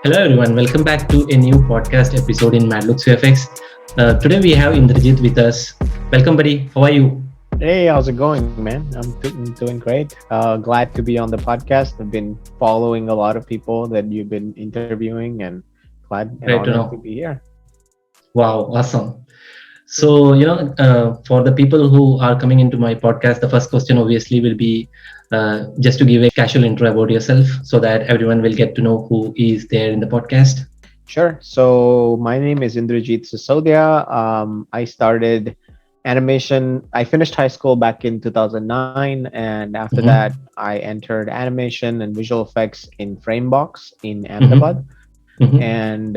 Hello everyone, welcome back to a new podcast episode in Madlookz VFX. Today we have Indrajeet with us. Welcome buddy, how are you? Hey, how's it going, man? I'm doing great. Glad to be on the podcast. I've been following a lot of people that you've been interviewing, and glad and Great to honored to know. be here. Wow, awesome. So, for the people who are coming into my podcast, the first question obviously will be just to give a casual intro about yourself so that everyone will get to know who is there in the podcast. Sure. So my name is Indrajeet Sisodiya. I started animation. I finished high school back in 2009, and after that, Mm-hmm. I entered animation and visual effects in Framebox in Mm-hmm. Ahmedabad. Mm-hmm. And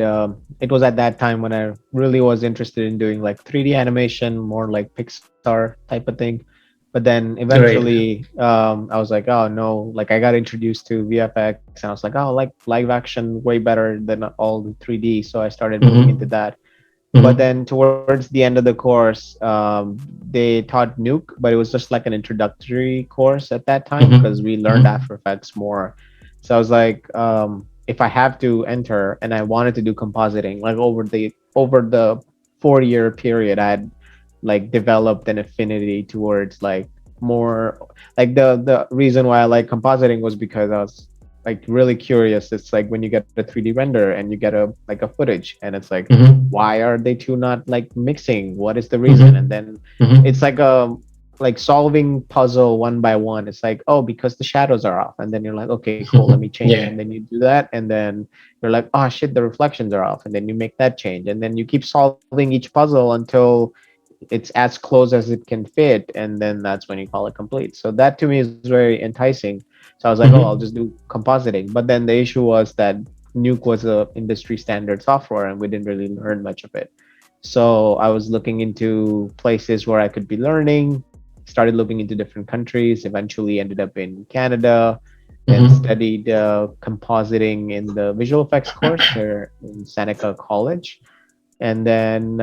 it was at that time when I really was interested in doing like 3D animation, more like Pixar type of thing. But then Right. eventually I was like, oh no, like I got introduced to VFX, and I was like, oh, like live action way better than all the 3D. So I started moving into Mm-hmm. that. But Mm-hmm. then towards the end of the course, they taught Nuke, but it was just like an introductory course at that time because we learned Mm-hmm. After Effects more. So I was like, if I have to enter and I wanted to do compositing, like over the 4 year period, I had like developed an affinity towards like more like the reason why I like compositing was because I was like really curious. It's like when you get a 3D render and you get a like a footage, and it's like, Mm-hmm. why are they two not like mixing? What is the reason? And Mm-hmm. then Mm-hmm. it's like a like solving puzzle one by one. It's like, oh, because the shadows are off. And then you're like, okay, cool, let me change. And Yeah. then you do that. And then you're like, oh shit, the reflections are off. And then you make that change. And then you keep solving each puzzle until it's as close as it can fit, and then that's when you call it complete. So that to me is very enticing. So I was like, oh, I'll just Mm-hmm. do compositing. But then the issue was that Nuke was a industry standard software and we didn't really learn much of it. So I was looking into places where I could be learning, started looking into different countries, eventually ended up in Canada, then Mm-hmm. studied compositing in the visual effects course here in Seneca College. And then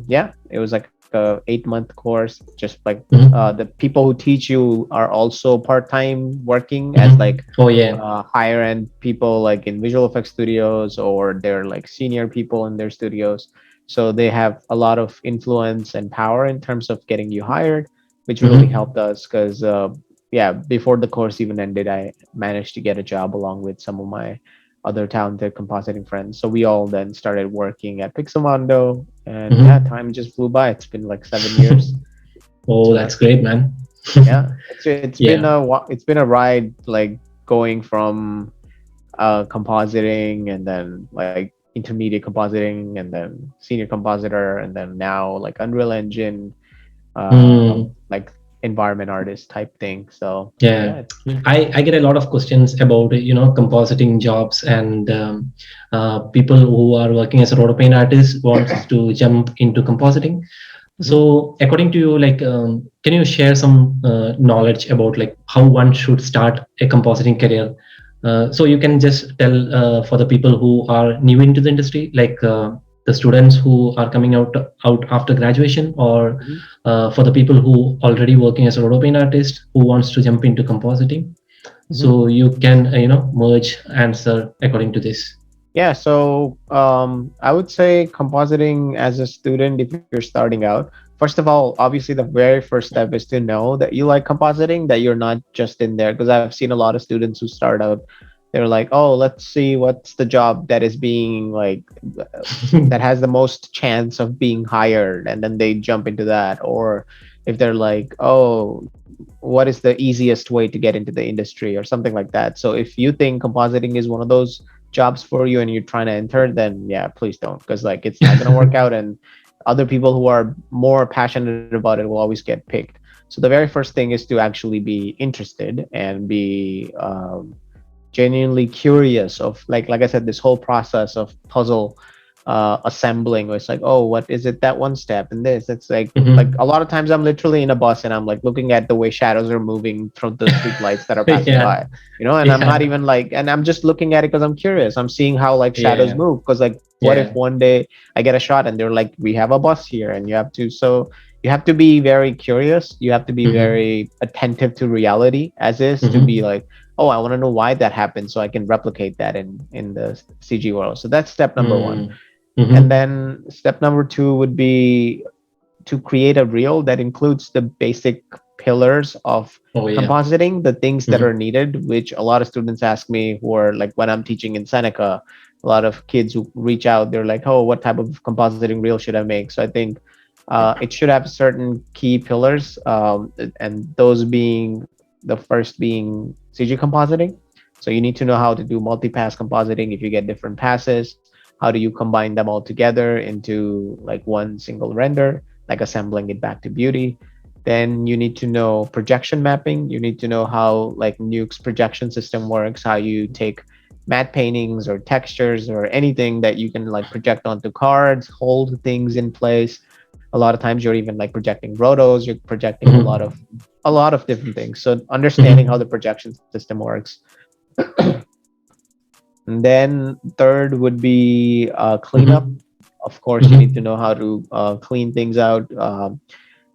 yeah, it was like a 8 month course, just like the Mm-hmm. people who teach you are also part-time working as Mm-hmm. like Oh yeah. higher end people like in visual effects studios, or they're like senior people in their studios, so they have a lot of influence and power in terms of getting you hired, which really helped Mm-hmm. us because yeah, before the course even ended, I managed to get a job along with some of my other talented compositing friends. So we all then started working at Pixelmondo, and yeah, Mm-hmm. time just flew by. It's been like 7 years. Oh, So that's great, man. yeah, Yeah. it's been a ride, like going from compositing, and then like intermediate compositing, and then senior compositor, and then now like Unreal Engine, Mm, like environment artist type thing. So yeah, yeah. it's been I get a lot of questions about compositing jobs and people who are working as a rotor paint artist wants to jump into compositing. Mhm. So according to you, like, can you share some knowledge about like how one should start a compositing career? So you can just tell for the people who are new into the industry, like the students who are coming out after graduation, or Mhm. for the people who already working as a roto artist who wants to jump into compositing. Mhm. So you can merge answer according to this. Yeah, so I would say compositing as a student, if you're starting out, first of all, obviously the very first step is to know that you like compositing, that you're not just in there. Because I've seen a lot of students who start out, they're like, oh, let's see what's the job that is being like that has the most chance of being hired, and then they jump into that. Or if they're like, oh, what is the easiest way to get into the industry, or something like that. So if you think compositing is one of those jobs for you and you're trying to enter, then yeah, please don't, because like it's not going to work out, and other people who are more passionate about it will always get picked. So the very first thing is to actually be interested and be genuinely curious of like I said, this whole process of puzzle assembling, where it's like, oh, what is it, that one step and this, it's like a Mhm. lot of times I'm literally in a bus and I'm like looking at the way shadows are moving through the street lights that are passing Yeah, by, and I'm not yeah, even like, and I'm just looking at it because I'm curious. I'm seeing how like shadows yeah, move, because like what if yeah. one day I get a shot and they're like, we have a bus here, and you have to be very curious. You have to be Hmm. very attentive to reality as is, to be Hmm. like, oh, I want to know why that happened so I can replicate that in the CG world. So that's step number one. Mm. And Mm-hmm. then step number two would be to create a reel that includes the basic pillars of Oh yeah. compositing, the things that are Mm-hmm. needed, which a lot of students ask me, who are like, when I'm teaching in Seneca, a lot of kids who reach out, they're like, oh, what type of compositing reel should I make? So I think it should have certain key pillars, and those being, the first being CG compositing. So you need to know how to do multi-pass compositing if you get different passes. How do you combine them all together into like one single render, like assembling it back to beauty? Then you need to know projection mapping. You need to know how like Nuke's projection system works, how you take matte paintings or textures or anything that you can like project onto cards, hold things in place. A lot of times you're even like projecting rotos, you're projecting Mm-hmm. a lot of different things. So understanding how Mm-hmm. the projection system works. And then third would be cleanup. Mm-hmm. Of course, you need to Mm-hmm. know how to clean things out,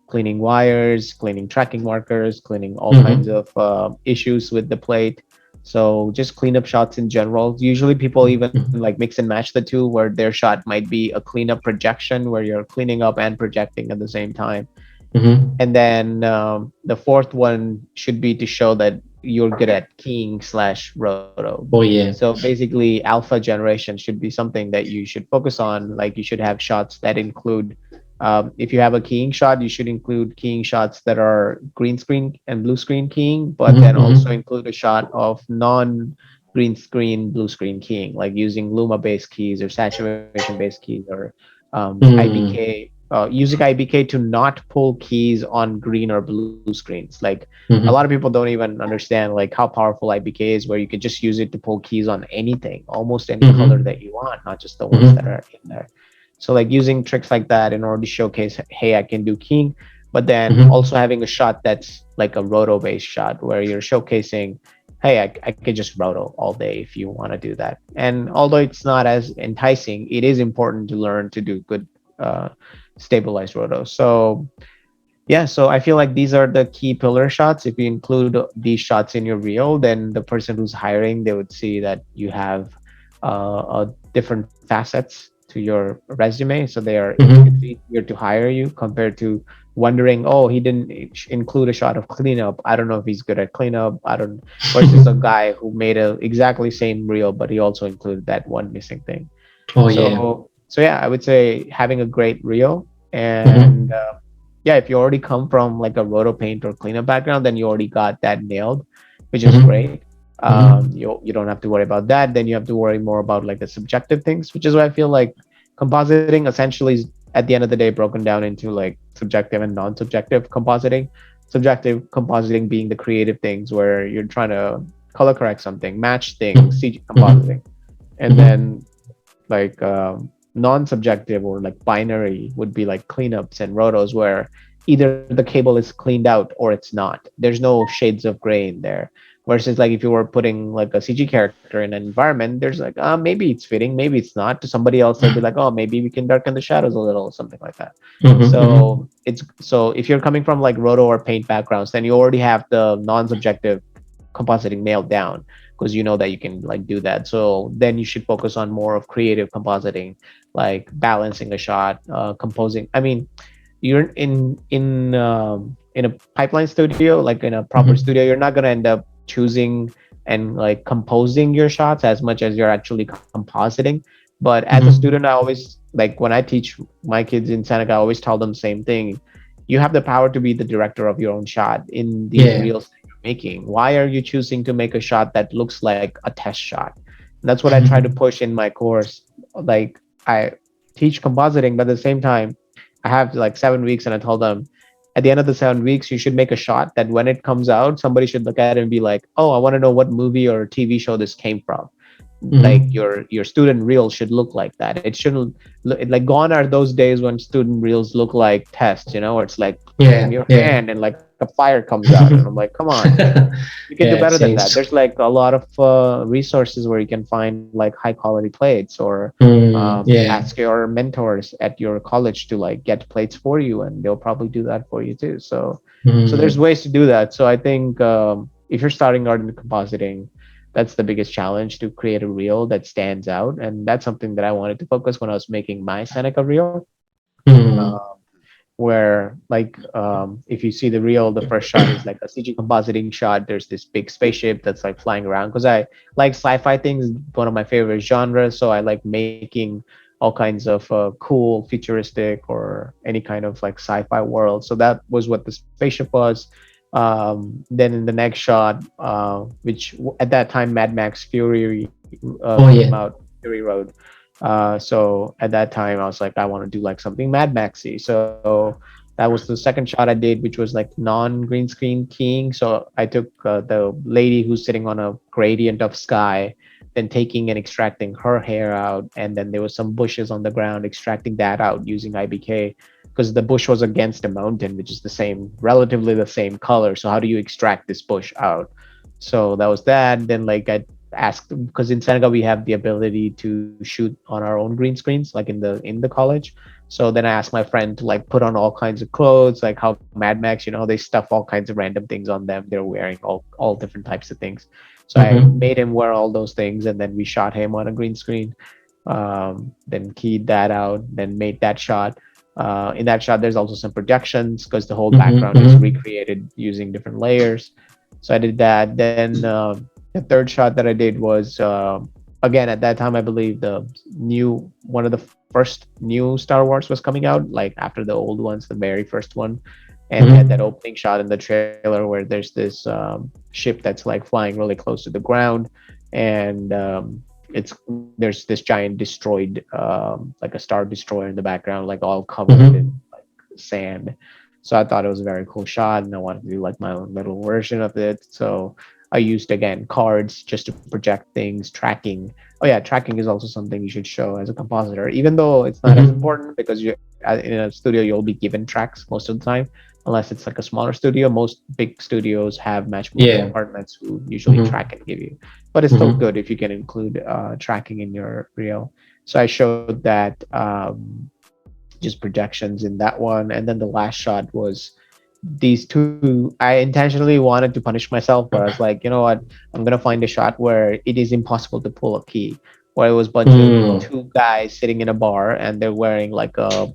cleaning wires, cleaning tracking markers, cleaning all kinds Mm-hmm. of issues with the plate. So just cleanup shots in general. Usually people even like mix and match the two, where their shot might be a cleanup projection where you're cleaning up and projecting at the same time. Mm-hmm. And then the fourth one should be to show that you're good at keying slash roto. Oh yeah. So basically, alpha generation should be something that you should focus on. Like you should have shots that include, if you have a keying shot, you should include keying shots that are green screen and blue screen keying, but then Mm-hmm. also Mm-hmm. include a shot of non green screen, blue screen keying, like using Luma based keys or saturation based keys or Mm-hmm. IBK, using IBK to not pull keys on green or blue screens. Like a lot of people Mm-hmm. don't even understand like how powerful IBK is, where you could just use it to pull keys on anything, almost any color Mm-hmm. that you want, not just the ones that Mm-hmm. are in there. So like using tricks like that in order to showcase, hey, I can do keying, but then Mm-hmm. also having a shot that's like a roto based shot where you're showcasing, hey, I could just roto all day if you want to do that. And although it's not as enticing, it is important to learn to do good uh, stabilized roto. So yeah, so I feel like these are the key pillar shots. If you include these shots in your reel, then the person who's hiring, they would see that you have different facets to your resume, so it's Mm-hmm. easier to hire you compared to wondering, oh, he didn't include a shot of cleanup. I don't know if he's good at cleanup. I don't. Versus a guy who made a exactly same reel, but he also included that one missing thing. Oh yeah. So yeah, I would say having a great reel, and Mm-hmm. yeah, if you already come from like a roto paint or cleanup background, then you already got that nailed, which is Mm-hmm. great. Mm-hmm. You don't have to worry about that. Then you have to worry more about like the subjective things, which is why I feel like compositing essentially is at the end of the day broken down into like subjective and non-subjective compositing. Subjective compositing being the creative things where you're trying to color correct something, match things, CG Mm-hmm. compositing, and then like non-subjective or like binary would be like cleanups and rotos, where either the cable is cleaned out or it's not. There's no shades of gray in there. Versus like if you were putting like a CG character in an environment, there's like maybe it's fitting, maybe it's not. To somebody else they'll be like, oh, maybe we can darken the shadows a little, something like that. Mm-hmm. So it's, so if you're coming from like roto or paint backgrounds, then you already have the non-subjective compositing nailed down, because you know that you can like do that. So then you should focus on more of creative compositing, like balancing a shot, composing. I mean, you're in a pipeline studio, like in a proper Mm-hmm. studio, you're not going to end up choosing and like composing your shots as much as you're actually compositing. But as a student, I Mm-hmm. always like, when I teach my kids in Seneca, I always tell them same thing. You have the power to be the director of your own shot in these Yeah. reels that you're making. Why are you choosing to make a shot that looks like a test shot? And that's what I try to Mm-hmm. push in my course. Like I teach compositing, but at the same time, I have like 7 weeks, and I told them at the end of the 7 weeks, you should make a shot that when it comes out, somebody should look at it and be like, "Oh, I want to know what movie or TV show this came from." Like Mm-hmm. your student reel should look like that. It shouldn't like, gone are those days when student reels look like tests, where it's like in Yeah. your Yeah. hand and like a fire comes out, and I'm like, come on, you can do Yeah. better It than that. There's changed. like a lot of resources where you can find like high quality plates, or Yeah. ask your mentors at your college to like get plates for you, and they'll probably do that for you too. So there's Mm. ways to do that. So I think if you're starting out in compositing, that's the biggest challenge, to create a reel that stands out. And that's something that I wanted to focus when I was making my Seneca reel. Hmm. Uh, where like if you see the reel, the first shot is like a CG compositing shot. There's this big spaceship that's like flying around, because I like sci-fi things, one of my favorite genres. So I like making all kinds of cool futuristic or any kind of like sci-fi world. So that was what the spaceship was. Then in the next shot, which at that time Mad Max Fury Oh came yeah. out, Fury Road. So at that time, I was like, I want to do like something Mad Maxy. So that was the second shot I did, which was like non-green screen keying. So I took the lady who's sitting on a gradient of sky, then taking and extracting her hair out, and then there was some bushes on the ground, extracting that out using IBK, because the bush was against a mountain, which is the same, relatively the same color. So how do you extract this bush out? So that was that. Then like I asked, because in Senegal we have the ability to shoot on our own green screens, like in the college. So then I asked my friend to like put on all kinds of clothes, like how Mad Max, they stuff all kinds of random things on them. They're wearing all different types of things. So I Mm-hmm. made him wear all those things, and then we shot him on a green screen. Then keyed that out, then made that shot. In that shot, there's also some projections because the whole Mm-hmm. background is Mm-hmm. recreated using different layers. So I did that. Then the third shot that I did was again at that time I believe the new one of the first new Star Wars was coming out, like after the old ones, the very first one, and they had that Mm-hmm. opening shot in the trailer where there's this ship that's like flying really close to the ground, and it's there's this giant destroyed like a star destroyer in the background, like all covered in Mm-hmm. like sand. So I thought it was a very cool shot, and I wanted to do like my own little version of it. So I used again cards just to project things, tracking. Oh yeah, tracking is also something you should show as a compositor, even though it's not as Mm-hmm. important because you in a studio you'll be given tracks most of the time, unless it's like a smaller studio. Most big studios have match moving Yeah. departments who usually Mm-hmm. track and give you, but it's still Mm-hmm. good if you can include tracking in your reel. So I showed that just projections in that one, and then the last shot was these two. I intentionally wanted to punish myself, where I was like, you know what, I'm gonna find a shot where it is impossible to pull a key, where it was a bunch of Mm. two guys sitting in a bar and they're wearing like a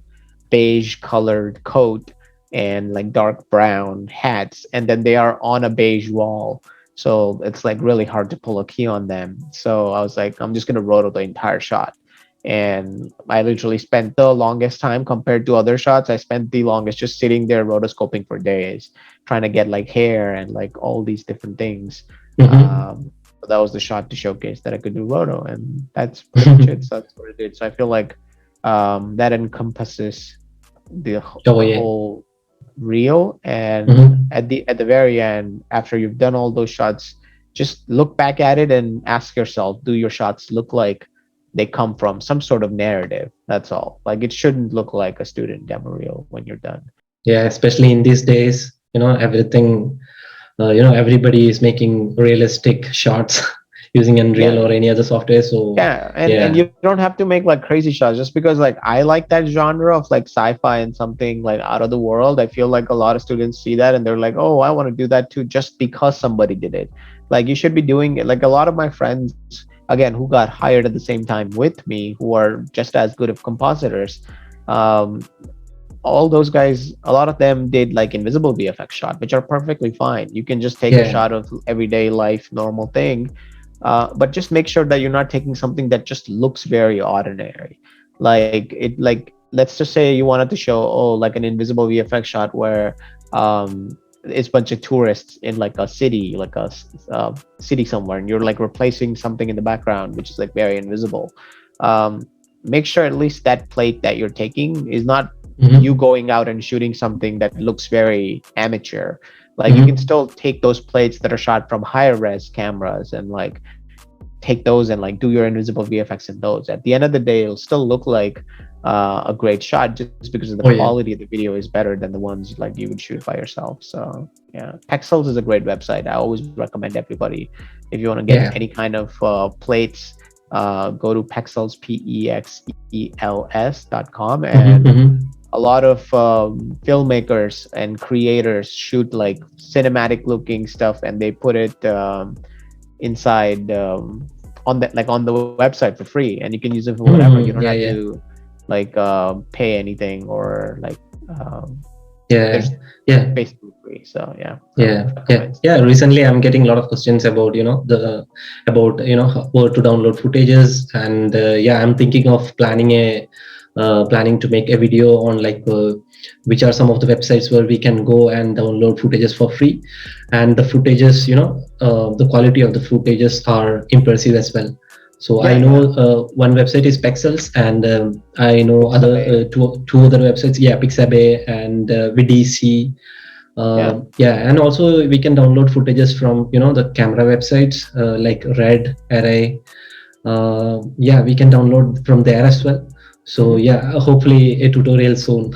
beige colored coat and like dark brown hats, and then they are on a beige wall. So it's like really hard to pull a key on them. So I was like, I'm just gonna roto the entire shot. And I literally spent the longest time compared to other shots. I spent the longest just sitting there rotoscoping for days, trying to get like hair and like all these different things. Mm-hmm. So that was the shot to showcase that I could do roto, and that's pretty much it. So that's what I did. So I feel like that encompasses Oh the yeah. whole reel. And Mm-hmm. at the very end, after you've done all those shots, just look back at it and ask yourself, do your shots look like they come from some sort of narrative? That's all. Like it shouldn't look like a student demo reel when you're done. Yeah, especially in these days, everything, everybody is making realistic shots using Unreal Yeah. or any other software. So Yeah, and yeah. you don't have to make like crazy shots just because like I like that genre of like sci-fi and something like out of the world. I feel like a lot of students see that and they're like, "Oh, I want to do that too," just because somebody did it. Like you should be doing it. Like a lot of my friends, again, who got hired at the same time with me, who are just as good of compositors, um, all those guys, a lot of them did like invisible VFX shot, which are perfectly fine. You can just take a Yeah. shot of everyday life, normal thing, but just make sure that you're not taking something that just looks very ordinary. Like it, like let's just say you wanted to show, oh, like an invisible VFX shot where it's a bunch of tourists in like a city, like a city somewhere, and you're like replacing something in the background, which is like very invisible. Um, Make sure at least that plate that you're taking is not you Mm-hmm. going out and shooting something that looks very amateur. Like you can Mm-hmm. still take those plates that are shot from higher res cameras and like take those and like do your invisible VFX in those. At the end of the day, it'll still look like a great shot just because of the Oh yeah. quality of the video is better than the ones like you would shoot by yourself. So yeah, Pexels is a great website. I always recommend everybody, if you want to get Yeah. any kind of plates, go to Pexels, PEXELS.com, and Mm-hmm. Mm-hmm. a lot of filmmakers and creators shoot like cinematic looking stuff, and they put it inside on the website for free, and you can use it for whatever. You don't have Yeah, yeah, to like pay anything, or like yeah, there's yeah. basically free. So yeah, I would Yeah, yeah, recommend. yeah. Recently, I'm getting a lot of questions about the about where to download footages, and yeah, I'm thinking of planning to make a video on like which are some of the websites where we can go and download footages for free, and the footages, the quality of the footages are impressive as well. So I Yeah, know yeah. one website is Pexels, and I know other Pixabay. two other websites. Yeah, Pixabay and VDC. Yeah. Yeah, and also we can download footages from the camera websites like Red Array. Yeah, we can download from there as well. So Hmm. yeah, hopefully a tutorial soon.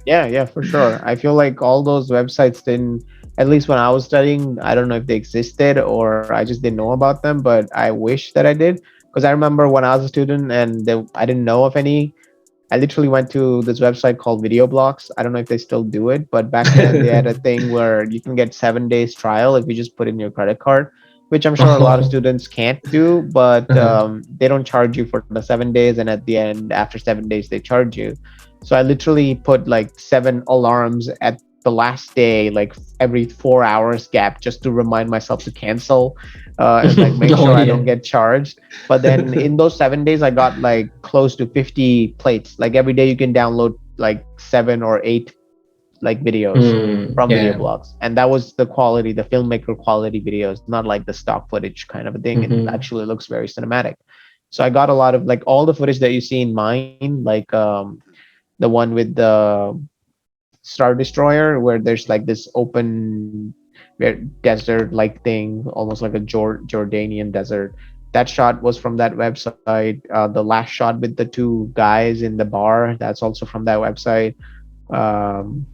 Yeah, yeah, for sure. I feel like all those websites didn't, at least when I was studying, I don't know if they existed or I just didn't know about them, but I wish that I did. Because I remember when I was a student and I didn't know of any. I literally went to this website called Video Blocks. I don't know if they still do it, but back then they had a thing where you can get 7 days trial if you just put in your credit card, which I'm sure a lot of Oh, students can't do, but uh-huh. they don't charge you for the 7 days. And at the end, after 7 days, they charge you. So I literally put like 7 alarms at the last day, like every 4 hours gap, just to remind myself to cancel and like make Oh sure I yeah. don't get charged. But then in those 7 days, I got like close to 50 plates. Like every day, you can download like 7 or 8 like videos from Video Yeah. Blocks, and that was the quality, the filmmaker quality videos, not like the stock footage kind of a thing. It Hmm. actually looks very cinematic. So I got a lot of like all the footage that you see in mine, like the one with the Star Destroyer, where there's like this open desert like thing, almost like a Jordanian desert. That shot was from that website. The last shot with the two guys in the bar, that's also from that website. Um,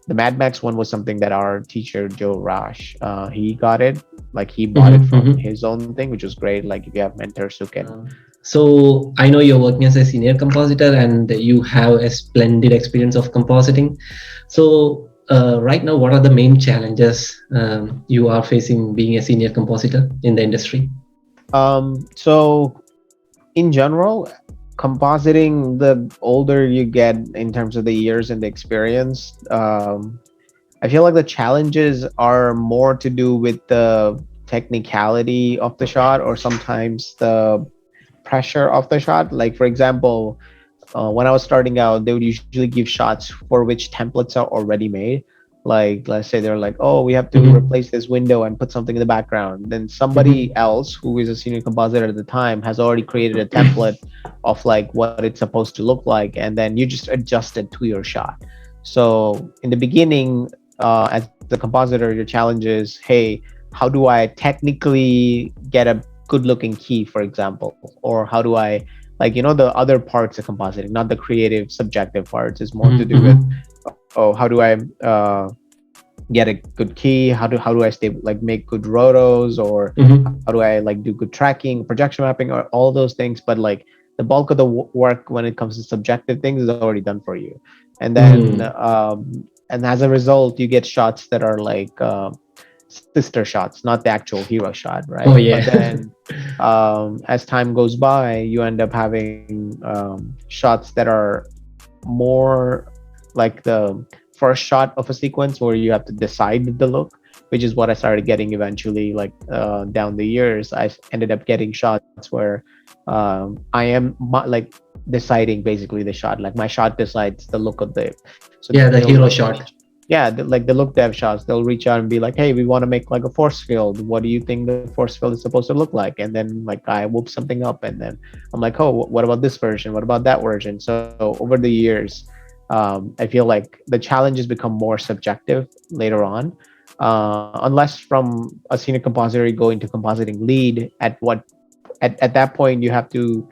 the Mad Max one was something that our teacher Joe Rash, he got it, like he bought it Hmm. from Hmm. his own thing, which was great. Like if you have mentors who can. So I know you're working as a senior compositor and you have a splendid experience of compositing. So right now, what are the main challenges you are facing being a senior compositor in the industry? So in general, compositing, the older you get in terms of the years and the experience, I feel like the challenges are more to do with the technicality of the shot, or sometimes the pressure of the shot. Like for example, when I was starting out, they would usually give shots for which templates are already made. Like, let's say they're like, oh, we have to Hmm. replace this window and put something in the background. Then somebody Hmm. else who is a senior compositor at the time has already created a template of like what it's supposed to look like, and then you just adjust it to your shot. So in the beginning, as a compositor, your challenge is, hey, how do I technically get a good looking key, for example, or how do I, like, the other parts of compositing, not the creative subjective parts, is more to do with, Hmm. oh, how do I get a good key, how do I stay, like, make good rotos, or how do Hmm. I like do good tracking, projection mapping, or all those things. But like the bulk of the work when it comes to subjective things is already done for you. And then Hmm. and as a result, you get shots that are like sister shots, not the actual hero shot, right? Oh But yeah. then as time goes by, you end up having shots that are more like the first shot of a sequence, where you have to decide the look, which is what I started getting eventually. Like down the years, I ended up getting shots where I am like deciding basically the shot. Like my shot decides the look of the. So Yeah, they'll the like hero reach. shot. Yeah, like the look dev shots, they'll reach out and be like, hey, we want to make like a force field. What do you think the force field is supposed to look like? And then like I whoop something up, and then I'm like, oh, what about this version? What about that version? So over the years, I feel like the challenges become more subjective later on, unless from a senior compositor you go into compositing lead. At that point, you have to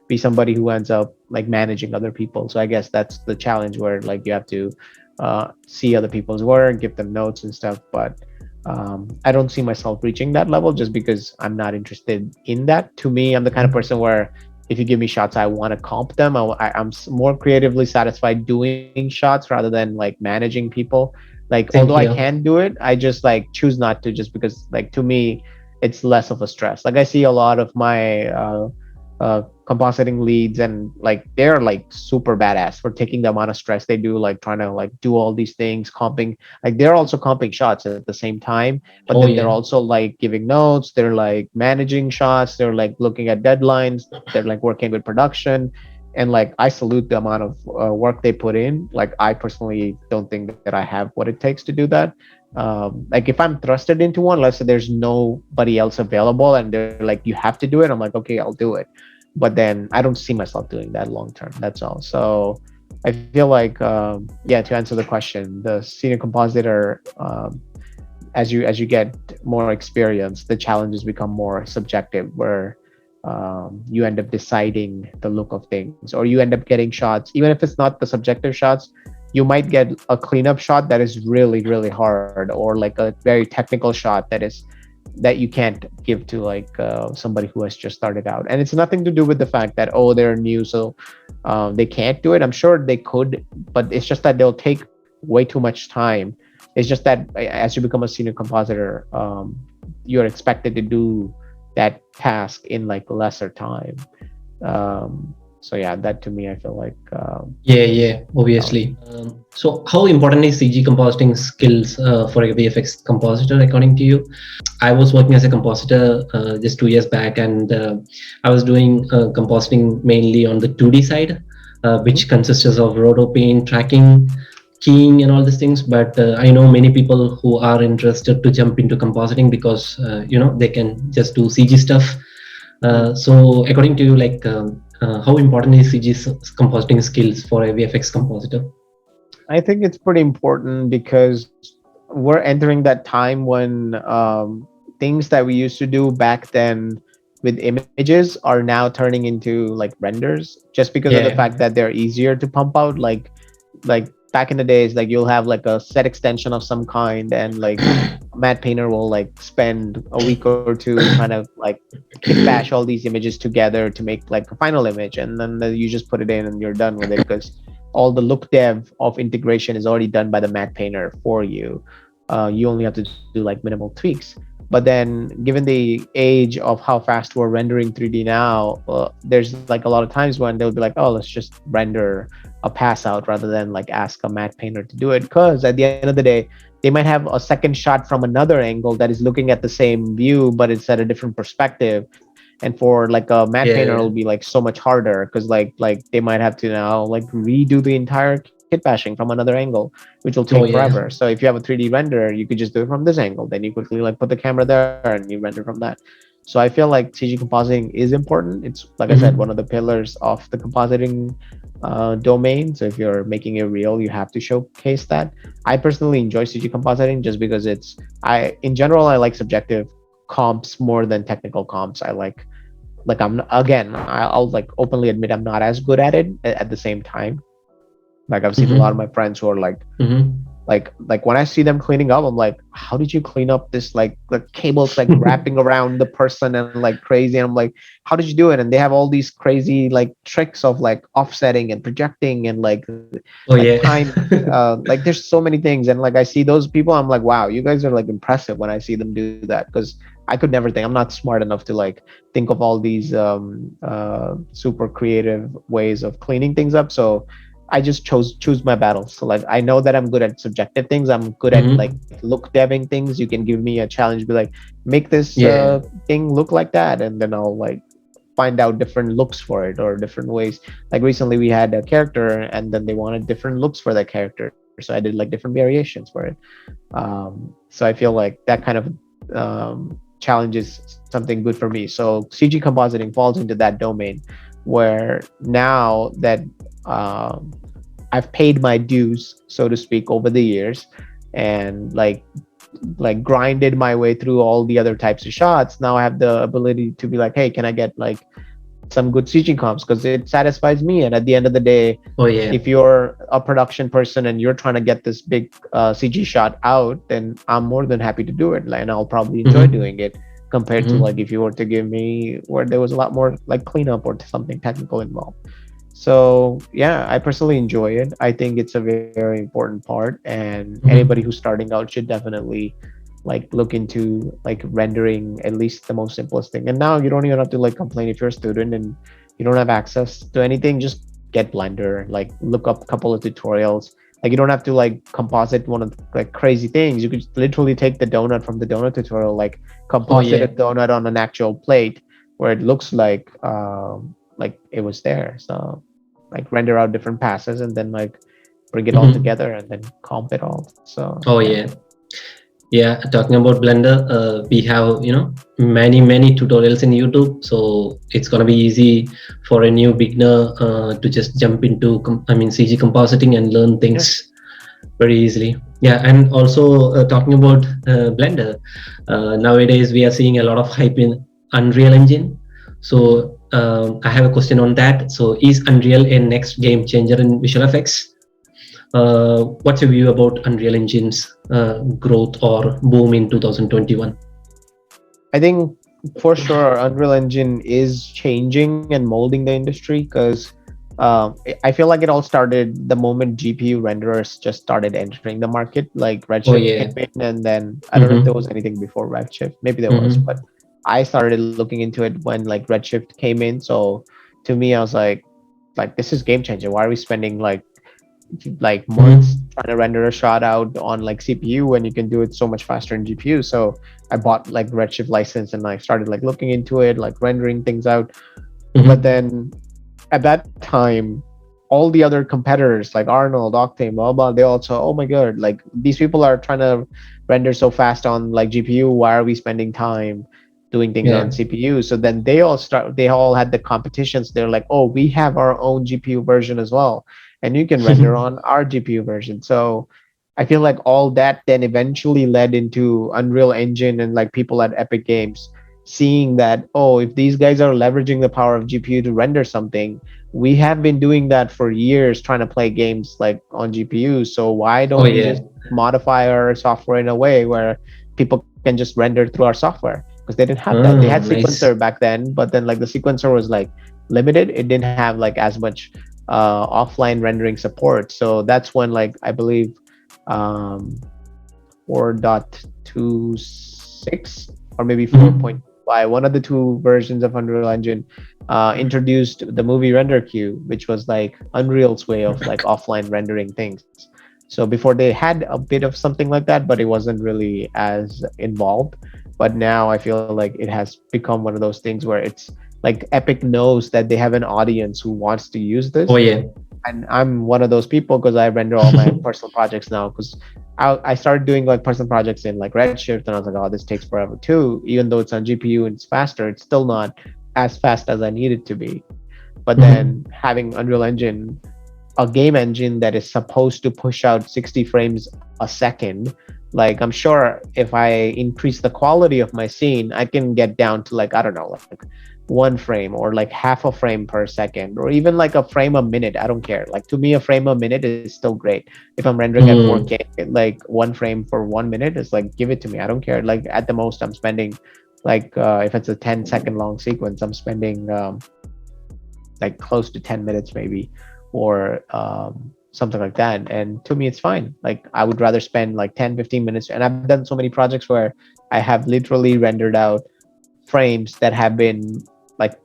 be somebody who ends up like managing other people. So I guess that's the challenge, where like you have to see other people's work, give them notes and stuff. But I don't see myself reaching that level, just because I'm not interested in that. To me, I'm the kind of person where if you give me shots, I want to comp them. I'm more creatively satisfied doing shots rather than like managing people. Like, although Same I here. can do it, I just like choose not to, just because like to me, it's less of a stress. Like I see a lot of my compositing leads, and like they're like super badass for taking the amount of stress they do, like trying to like do all these things, comping. Like they're also comping shots at the same time, but then Oh they're yeah. also like giving notes, they're like managing shots, they're like looking at deadlines, they're like working with production. And like I salute the amount of work they put in. Like I personally don't think that I have what it takes to do that. Like if I'm thrusted into one, let's say there's nobody else available and they're like, you have to do it, I'm like, okay, I'll do it. But then I don't see myself doing that long term. That's all. So I feel like, yeah, to answer the question, the senior compositor, as you get more experience, the challenges become more subjective, where you end up deciding the look of things, or you end up getting shots, even if it's not the subjective shots. You might get a cleanup shot that is really really hard, or like a very technical shot that you can't give to like somebody who has just started out. And it's nothing to do with the fact that, oh, they're new, so they can't do it. I'm sure they could, but it's just that they'll take way too much time. It's just that as you become a senior compositor, you're expected to do that task in like lesser time. So yeah, that to me, I feel like Yeah, yeah, challenge. obviously. So, how important is CG compositing skills for a VFX compositor, according to you? I was working as a compositor just 2 years back, and I was doing compositing mainly on the 2D side, which Mhm. consists of rotopane, tracking, keying, and all these things. But I know many people who are interested to jump into compositing because they can just do CG stuff. So, according to you, like how important is CG compositing skills for a VFX compositor? I think it's pretty important because we're entering that time when things that we used to do back then with images are now turning into like renders, just because of the Yeah, fact that they're easier to pump out. Like back in the days, like you'll have like a set extension of some kind, and like Matt Painter will like spend a week or two trying to like kit bash all these images together to make like a final image, and then you just put it in and you're done with it, because all the look dev of integration is already done by the Matte Painter for you. You only have to do like minimal tweaks. But then, given the age of how fast we're rendering 3D now, there's like a lot of times when they'll be like, "Oh, let's just render a pass out rather than like ask a matte painter to do it." Because at the end of the day, they might have a second shot from another angle that is looking at the same view, but it's at a different perspective. And for like a matte painter, it'll yeah, be like so much harder, because like they might have to now like redo the entire kit bashing from another angle, which will take oh forever. yeah, So if you have a 3D render, you could just do it from this angle, then you quickly like put the camera there and you render from that. So I feel like CG compositing is important. It's, like I said, one of the hmm, pillars of the compositing domain. So if you're making it real, you have to showcase that. I personally enjoy CG compositing just because I in general, I like subjective comps more than technical comps. Like I'm again, I'll like openly admit I'm not as good at it at the same time. Like I've seen a lot of my hmm, friends who are hmm. like when I see them cleaning up, I'm like, how did you clean up this like the cables like wrapping around the person and like crazy? And I'm like, how did you do it? And they have all these crazy like tricks of like offsetting and projecting and Oh like yeah. time. Like there's so many things, and like I see those people, I'm like, wow, you guys are like impressive when I see them do that, because I could never think. I'm not smart enough to like think of all these super creative ways of cleaning things up. So I just choose my battles. So like I know that I'm good at subjective things. I'm good at like Hmm. look deving things. You can give me a challenge, be like, make this Yeah. thing look like that, and then I'll like find out different looks for it or different ways. Like recently we had a character, and then they wanted different looks for that character, so I did like different variations for it. So I feel like that kind of challenge is something good for me. So CG compositing falls into that domain, where now that um, I've paid my dues, so to speak, over the years, and like grinded my way through all the other types of shots. Now I have the ability to be like, hey, can I get like some good CG comps, because it satisfies me. And at the end of the day, Oh yeah. if you're a production person and you're trying to get this big CG shot out, then I'm more than happy to do it, and I'll probably enjoy Hmm. doing it. compared to Hmm. like if you were to give me where there was a lot more like cleanup or something technical involved. So yeah, I personally enjoy it. I think it's a very important part, and anybody who's Hmm. starting out should definitely like look into like rendering at least the most simplest thing. And now you don't even have to like complain if you're a student and you don't have access to anything. Just get Blender, like look up a couple of tutorials. Like you don't have to like composite one of like crazy things. You could just literally take the donut from the donut tutorial, like Oh composite a yeah. donut on an actual plate where it looks like it was there. So like render out different passes and then like bring it all Hmm. together and then comp it all. So Oh yeah. yeah. Yeah, talking about Blender, we have many tutorials in YouTube, so it's gonna be easy for a new beginner to just jump into CG compositing and learn Yeah. things very easily. Yeah, and also talking about Blender, nowadays we are seeing a lot of hype in Unreal Engine. So I have a question on that. So is Unreal a next game changer in visual effects? What's your view about Unreal Engine's growth or boom in 2021? I think for sure Unreal Engine is changing and molding the industry because I feel like it all started the moment GPU renderers just started entering the market. Like Oh Redshift came yeah. in, and then I don't know if there Mm-hmm. was anything before Redshift. Maybe there was, but Mm-hmm. I started looking into it when like Redshift came in. So to me, I was like this is game changer. Why are we spending like months Mm-hmm. trying to render a shot out on like CPU when you can do it so much faster in GPU. So I bought like Redshift license and I started like looking into it, like rendering things out. But Mm-hmm. then at that time, all the other competitors like Arnold, Octane, blah blah, they also, oh my god, like these people are trying to render so fast on like GPU. Why are we spending time doing things Yeah. on CPU? So then they all had the competitions. They're like, oh, we have our own GPU version as well, and you can render on our GPU version. So I feel like all that then eventually led into Unreal Engine and like people at Epic Games seeing that, oh, if these guys are leveraging the power of GPU to render something, we have been doing that for years trying to play games like on GPU. So why Oh don't we yeah. just modify our software in a way where people can just render through our software? Because they didn't have that. They had Nice. sequencer back then, but then like the sequencer was like limited. It didn't have like as much offline rendering support. So that's when like I believe um, 4.26 or maybe Mm-hmm. 4.5, one of the two versions of Unreal Engine introduced the movie render queue, which was like Unreal's way of like offline rendering things. So before they had a bit of something like that, but it wasn't really as involved. But now I feel like it has become one of those things where it's like Epic knows that they have an audience who wants to use Oh this, yeah. and I'm one of those people because I render all my personal projects now. Because I started doing like personal projects in like Redshift, and I was like, oh, this takes forever too. Even though it's on GPU and it's faster, it's still not as fast as I need it to be. But then Mm-hmm. having Unreal Engine, a game engine that is supposed to push out 60 frames a second, like I'm sure if I increase the quality of my scene, I can get down to like, I don't know, like one frame or like half a frame per second or even like a frame a minute. I don't care. Like to me, a frame a minute is still great. If I'm rendering at 4K, Mm. like one frame for 1 minute is like, give it to me. I don't care. Like at the most, I'm spending like if it's a 10-second long sequence, I'm spending like close to 10 minutes maybe, or something like that. And to me it's fine. Like I would rather spend like 10-15 minutes, and I've done so many projects where I have literally rendered out frames that have been like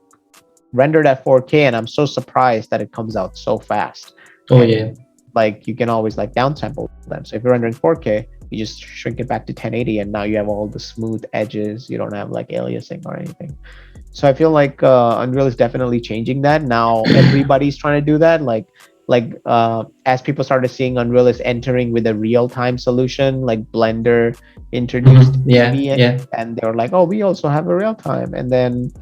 rendered at 4K, and I'm so surprised that it comes out so fast. Oh yeah. And like you can always like downsample them. So if you're rendering 4K, you just shrink it back to 1080, and now you have all the smooth edges. You don't have like aliasing or anything. So I feel like Unreal is definitely changing that. Now everybody's trying to do that. As people started seeing Unreal is entering with a real time solution, like Blender introduced Mm-hmm. Yeah. ambient, Yeah. and they were like, oh, we also have a real time. And then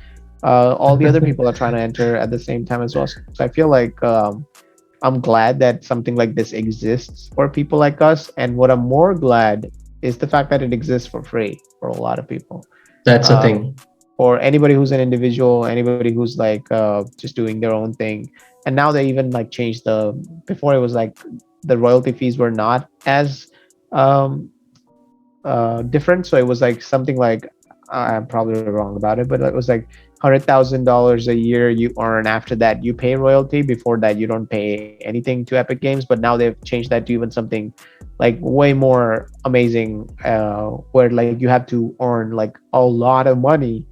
all the other people are trying to enter at the same time as well. So I feel like I'm glad that something like this exists for people like us. And what I'm more glad is the fact that it exists for free for a lot of people. That's the Um, thing. for anybody who's an individual, anybody who's like just doing their own thing. And now they even like changed the, before it was like the royalty fees were not as um different. So it was like something like I'm probably wrong about it, but it was like $100,000 a year you earn. After that, you pay royalty. Before that, you don't pay anything to Epic Games. But now they've changed that to even something like way more amazing, where like you have to earn like a lot of money,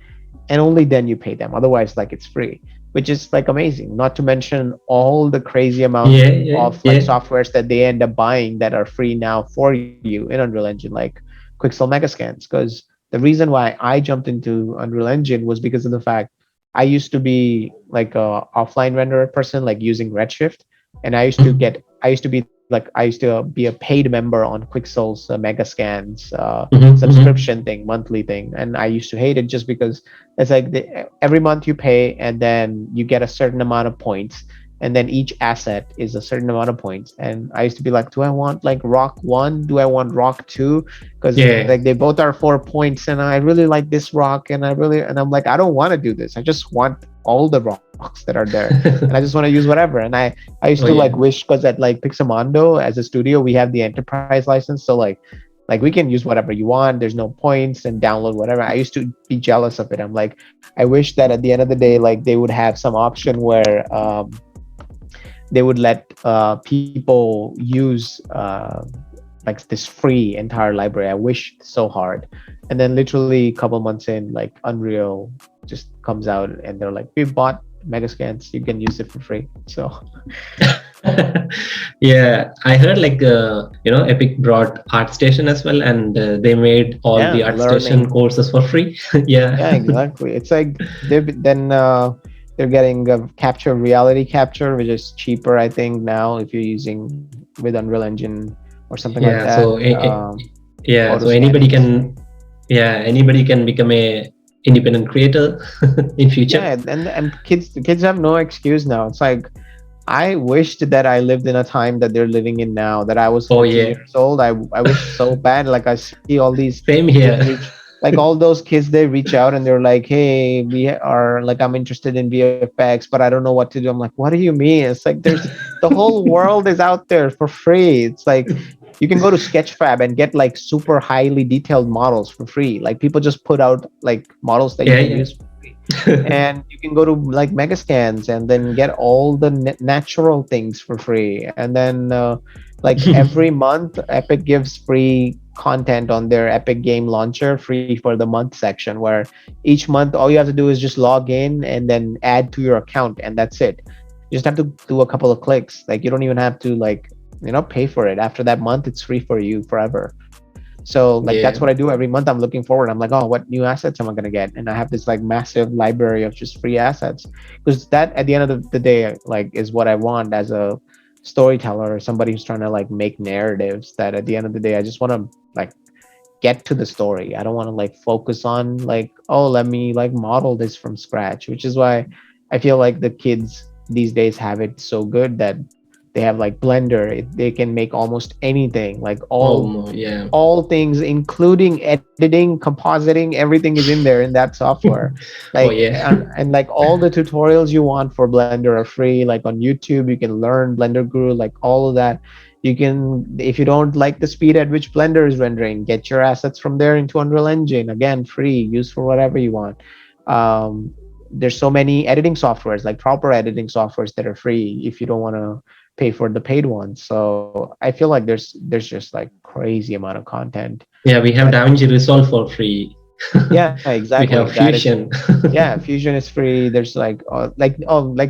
and only then you pay them. Otherwise, like it's free, which is like amazing. Not to mention all the crazy amount Yeah, yeah, of like yeah. softwares that they end up buying that are free now for you in Unreal Engine, like Quixel Megascans. Because the reason why I jumped into Unreal Engine was because of the fact I used to be like a offline renderer person, like using Redshift, and I used to be like I used to be a paid member on Quixel's Megascans Mm-hmm, mm-hmm. subscription thing, monthly thing, and I used to hate it just because it's like every month you pay and then you get a certain amount of points, and then each asset is a certain amount of points. And I used to be like, do I want like rock one? Do I want rock two? Because like Yeah. they both are 4 points, and I really like this rock, and I'm like, I don't want to do this. I just want all the rocks that are there, and I just want to use whatever. And I used to Oh like yeah. wish, because at like Pixamondo as a studio we have the enterprise license, so like we can use whatever you want, there's no points, and download whatever. I used to be jealous of it. I'm like, I wish that at the end of the day like they would have some option where they would let people use like this free entire library. I wish so hard. And then literally a couple months in, like Unreal just comes out and they're like, we bought Megascans, you can use it for free. So Yeah, I heard like Epic brought ArtStation as well, and they made all yeah, the ArtStation learning. courses for free. Yeah. Yeah, exactly. It's like they're getting capture reality capture, which is cheaper, I think, now if you're using with Unreal Engine or something like Yeah. that. So yeah, Photo so anybody scanning. can, yeah, anybody can become a independent creator in future. Yeah, and kids have no excuse now. It's like I wished that I lived in a time that they're living in now, that I was Oh 14 yeah, years old. I wish so bad. Like I see all these same kids here. reach, like all those kids, they reach out and they're like, hey, we are like, I'm interested in VFX, but I don't know what to do. I'm like, what do you mean? It's like there's the whole world is out there for free. It's like you can go to Sketchfab and get like super highly detailed models for free. Like people just put out like models that you Yeah, can yeah. use for free. And you can go to like Megascans and then get all the natural things for free. And then like every month Epic gives free content on their Epic game launcher, free for the month section, where each month all you have to do is just log in and then add to your account, and that's it. You just have to do a couple of clicks. Like you don't even have to like pay for it. After that month it's free for you forever. So like that's what I Yeah, do every month. I'm looking forward. I'm like, oh, what new assets am I gonna get? And I have this like massive library of just free assets, because that at the end of the day like is what I want as a storyteller or somebody who's trying to like make narratives. That at the end of the day I just want to like get to the story. I don't want to like focus on like, oh, let me like model this from scratch, which is why I feel like the kids these days have it so good that they have like Blender. They can make almost anything, like oh no, yeah. all things, including editing, compositing, everything is in there in that software. Oh Like yeah. and like all the tutorials you want for Blender are free. Like on YouTube you can learn Blender Guru, like all of that. You can, if you don't like the speed at which Blender is rendering, get your assets from there into Unreal Engine, again free, use for whatever you want. There's so many editing softwares, like proper editing softwares, that are free if you don't want to pay for the paid ones. So I feel like there's just like crazy amount of content Yeah, we have that DaVinci Resolve for free. yeah, We exactly. have That is, Fusion. yeah, Fusion is free. There's like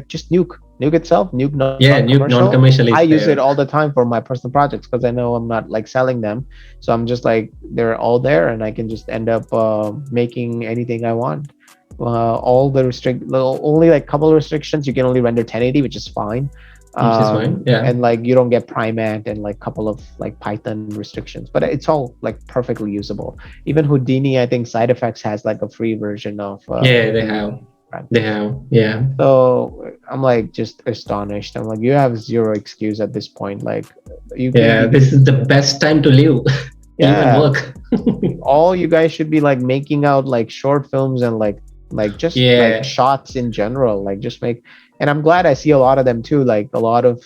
just Nuke itself, Nuke Yeah, non-commercial. Nuke I non-commercial use is it all there. the time for my personal projects because I know I'm not like selling them. So I'm just like they're all there, and I can just end up making anything I want. All the only like couple of restrictions, you can only render 1080, which is fine. Which is fine. Yeah. And like you don't get Primat and like couple of like Python restrictions, but it's all like perfectly usable. Even Houdini, I think Side Effects has like a free version of Yeah, they have. Houdini, right? They have. Yeah. So I'm like just astonished. I'm like, you have zero excuse at this point. Like Yeah, you this can, is the best time to live, live and yeah, work. all you guys should be like making out like short films and like just like Yeah. shots in general, like just make. And I'm glad I see a lot of them too, like a lot of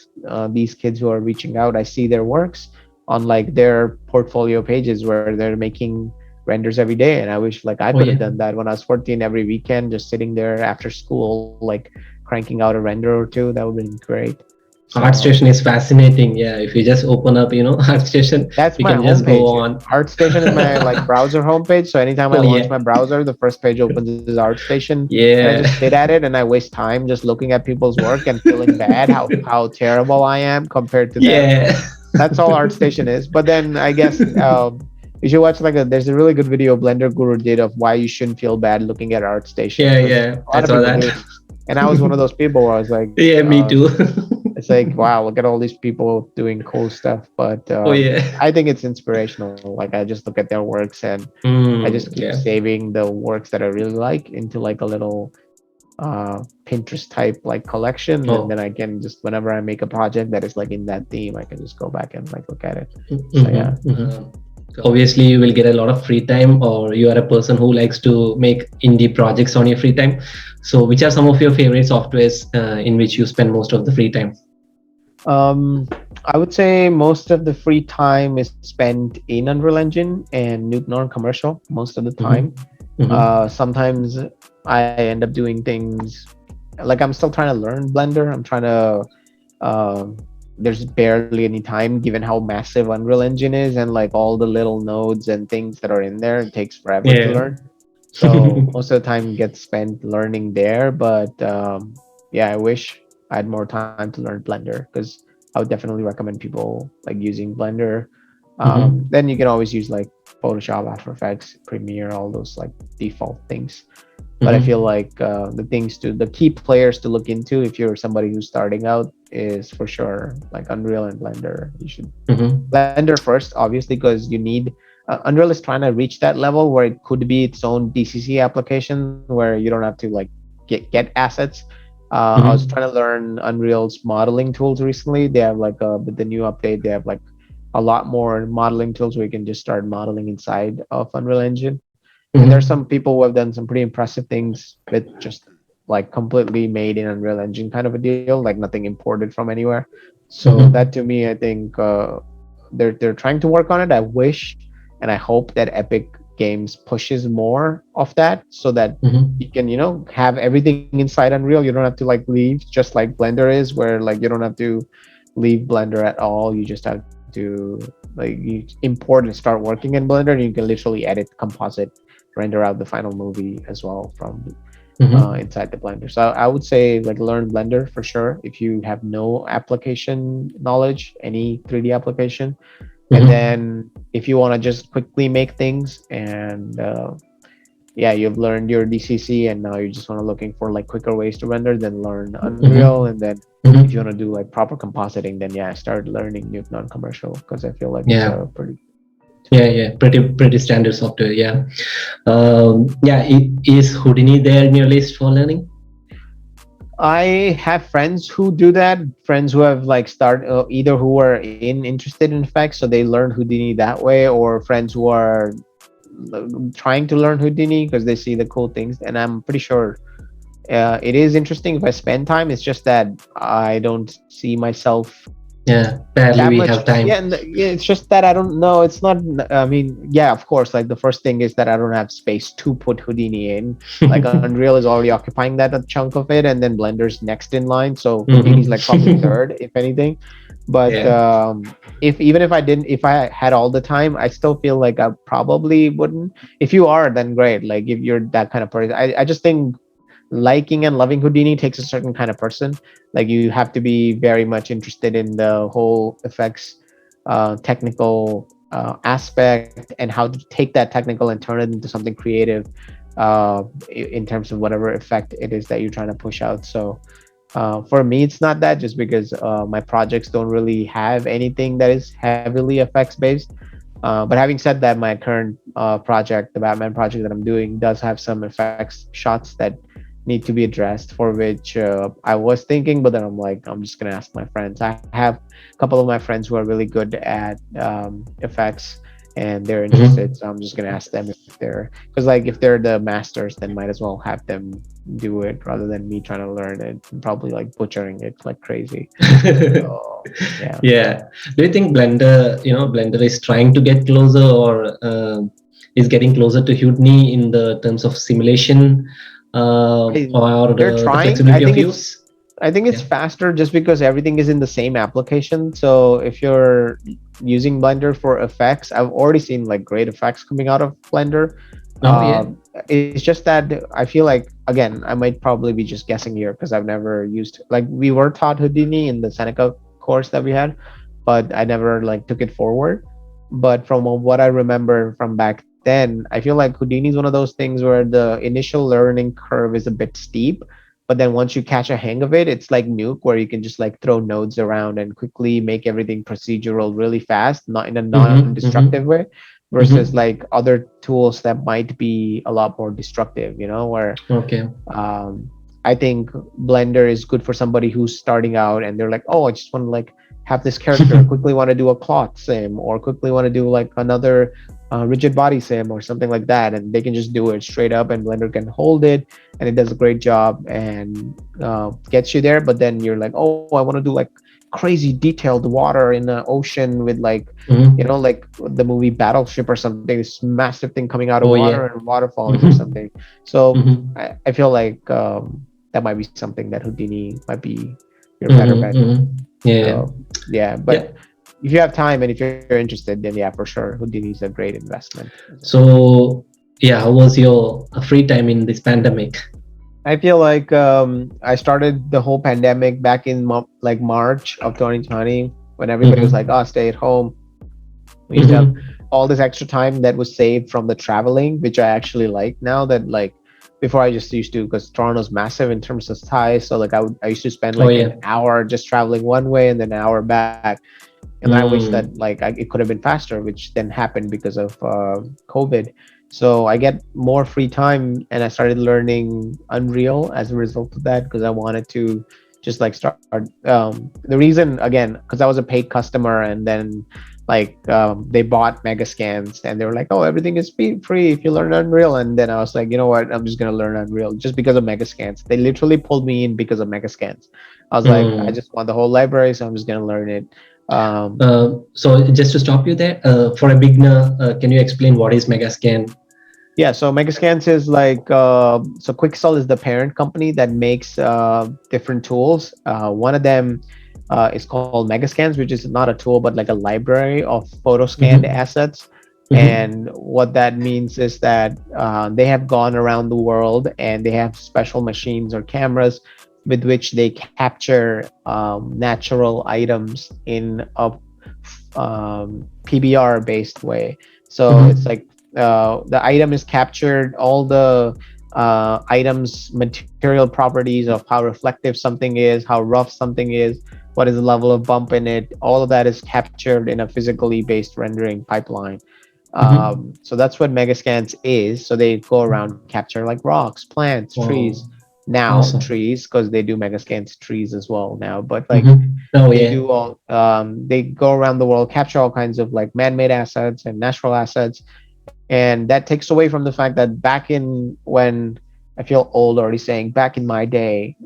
these kids who are reaching out, I see their works on like their portfolio pages where they're making renders every day. And I wish like I Oh could have yeah. done that when I was 14 every weekend, just sitting there after school, like cranking out a render or two. That would have been great. So ArtStation is fascinating. Yeah, if you just open up, ArtStation, that's you my can just go homepage. on. ArtStation is my like browser homepage. So anytime I Oh launch yeah, my browser, the first page opens is ArtStation, and I just yeah, sit at it and I waste time just looking at people's work and feeling bad how terrible I am compared to them. yeah, That's all ArtStation is. But then I guess you should watch like there's a really good video Blender Guru did of why you shouldn't feel bad looking at ArtStation yeah, because yeah. a I lot of saw people that. do. And I was one of those people where I was like, Yeah, me too. it's like, wow, look at all these people doing cool stuff. But Oh yeah. I think it's inspirational. Like I just look at their works and I just keep Yeah. saving the works that I really like into like a little Pinterest type like collection, and then Oh. I can just whenever I make a project that is like in that theme, I can just go back and like look at it. So Mm-hmm, yeah. mm-hmm. Obviously, you will get a lot of free time, or you are a person who likes to make indie projects on your free time. So, which are some of your favorite softwares in which you spend most of the free time? Um, I would say most of the free time is spent in Unreal Engine and Nuke non-commercial most of the Mm-hmm, time. mm-hmm, Sometimes I end up doing things like I'm still trying to learn Blender. I'm trying to um, there's barely any time given how massive Unreal Engine is and like all the little nodes and things that are in there. It takes forever to yeah. learn. So most of the time gets spent learning there. But yeah, I wish I had more time to learn Blender because I would definitely recommend people like using Blender. Mm-hmm, Then you can always use like Photoshop, After Effects, Premiere, all those like default things. But I feel mm-hmm, like the key players to look into if you're somebody who's starting out is for sure like Unreal and Blender. You should mm-hmm, Blender first, obviously, because you need Unreal is trying to reach that level where it could be its own DCC application where you don't have to like get assets. I was mm-hmm, trying to learn Unreal's modeling tools recently. They have like with the new update, they have like a lot more modeling tools where you can just start modeling inside of Unreal Engine. And there's some mm-hmm, people who have done some pretty impressive things with just like completely made in Unreal Engine kind of a deal, like nothing imported from anywhere. So that mm-hmm, to me, I think they're trying to work on it. I wish and I hope that Epic Games pushes more of that so that mm-hmm. you can have everything inside Unreal. You don't have to like leave just like Blender is, where like you don't have to leave Blender at all. You just have to like you import and start working in Blender, and you can literally edit, composite, render out the final movie as well from Mm-hmm. inside the Blender. So I would say like learn Blender for sure if you have no application knowledge, any 3D application. And Mm-hmm. then if you want to just quickly make things and yeah, you've learned your DCC and now you just want to looking for like quicker ways to render, then learn Unreal. And Mm-hmm. then if you want to Mm-hmm. do like proper compositing, then yeah, start learning Nuke non-commercial because I feel like it's Yeah, a pretty yeah, yeah. Pretty standard software. Yeah, yeah. Is Houdini there in your list for learning? I have friends who do that. Friends who have like start either who are interested in effects, so they learn Houdini that way, or friends who are trying to learn Houdini because they see the cool things. And I'm pretty sure it is interesting if I spend time. It's just that I don't see myself Yeah, that barely we much. have Yeah, time. and yeah, it's just that I don't know. It's not. I mean, yeah, of course. Like the first thing is that I don't have space to put Houdini in. Like Unreal is already occupying that a chunk of it, and then Blender's next in line. So Houdini's like probably Mm-hmm. third, if anything. But Yeah. if even if I didn't, if I had all the time, I still feel like I probably wouldn't. If you are, then great. Like if you're that kind of person, I just think liking and loving Houdini takes a certain kind of person. Like you have to be very much interested in the whole effects, technical aspect, and how to take that technical and turn it into something creative in terms of whatever effect it is that you're trying to push out. So for me, it's not that just because my projects don't really have anything that is heavily effects based. But having said that, my current project, the Batman project that I'm doing, does have some effects shots that need to be addressed. For which I was thinking, but then I'm like, I'm just gonna ask my friends. I have a couple of my friends who are really good at effects, and they're interested. Mm-hmm. So I'm just gonna ask them if they're, because like if they're the masters, then might as well have them do it rather than me trying to learn it and probably like butchering it like crazy. So yeah. Yeah. Do you think Blender is trying to get closer, or is getting closer to Houdini in the terms of simulation, or They're the trying. flexibility of use? I think it's Yeah. faster just because everything is in the same application. So if you're using Blender for effects, I've already seen like great effects coming out of Blender. Oh, yeah. It's just that I feel like, again, I might probably be just guessing here because I've never used, like, we were taught Houdini in the Seneca course that we had, but I never like took it forward. But from what I remember from back then, I feel like Houdini is one of those things where the initial learning curve is a bit steep, but then once you catch a hang of it, it's like Nuke, where you can just like throw nodes around and quickly make everything procedural really fast, not in a Mm-hmm. non-destructive Mm-hmm. way, versus Mm-hmm. like other tools that might be a lot more destructive, where Okay. um, I think Blender is good for somebody who's starting out and they're like, oh, I just want to like have this character, quickly want to do a cloth sim, or quickly want to do like another rigid body sim or something like that, and they can just do it straight up, and Blender can hold it, and it does a great job and gets you there. But then you're like, oh, I want to do like crazy detailed water in the ocean with like, Mm-hmm. like the movie Battleship or something, this massive thing coming out of Oh, water yeah. and waterfalls or Mm-hmm. something. So Mm-hmm. I feel like that might be something that Houdini might be your better Mm-hmm. bet. Mm-hmm. Yeah. So yeah, Yeah. but if you have time and if you're interested, then yeah, for sure, Houdini is a great investment. So, yeah, how was your free time in this pandemic? I feel like I started the whole pandemic back in like March of 2020, when everybody was like, Mm-hmm. "Oh, stay at home." We used to have Mm-hmm. all this extra time that was saved from the traveling, which I actually like now. That like before I just used to, because Toronto's massive in terms of size. So like I used to spend Oh, like an yeah. hour just traveling one way and then an hour back. And I wish that Mm. like it could have been faster, which then happened because of COVID. So I get more free time, and I started learning Unreal as a result of that, because I wanted to just like start. The reason, again, because I was a paid customer, and then like they bought Megascans, and they were like, "Oh, everything is free if you learn Unreal." And then I was like, you know what? I'm just gonna learn Unreal just because of Megascans. They literally pulled me in because of Megascans. I was like, I Mm. just want the whole library, so I'm just gonna learn it. Um, So just to stop you there, for a beginner, can you explain what is Megascan? yeah, so Megascans is like so Quixel is the parent company that makes different tools. One of them is called Megascans, which is not a tool but like a library of photo scanned Mm-hmm. assets. Mm-hmm. And what that means is that they have gone around the world, and they have special machines or cameras with which they capture natural items in a PBR based way. So it's Mm-hmm. like the item is captured, all the items, material properties of how reflective something is, how rough something is, what is the level of bump in it. All of that is captured in a physically based rendering pipeline. Mm-hmm. So that's what Megascans is. So they go around, capture like rocks, plants, trees. Wow. Now Awesome. trees, because they do Megascans trees as well now. But like Mm-hmm. Oh, they yeah. do all they go around the world, capture all kinds of like man-made assets and natural assets, and that takes away from the fact that back in when, I feel old already saying, back in my day,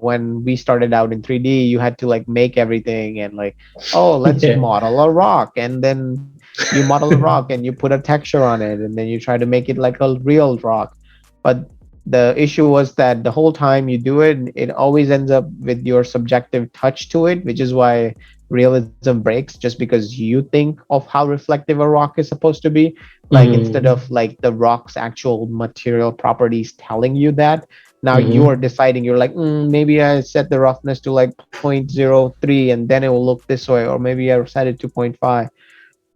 when we started out in 3D, you had to like make everything and like, oh, let's Yeah. model a rock, and then you model a rock and you put a texture on it, and then you try to make it like a real rock. But the issue was that the whole time you do it, it always ends up with your subjective touch to it, which is why realism breaks, just because you think of how reflective a rock is supposed to be, like instead Mm. of like the rock's actual material properties telling you that. Now you are Mm-hmm. deciding, you're like, maybe I set the roughness to like 0.03 and then it will look this way, or maybe I set it to 0.5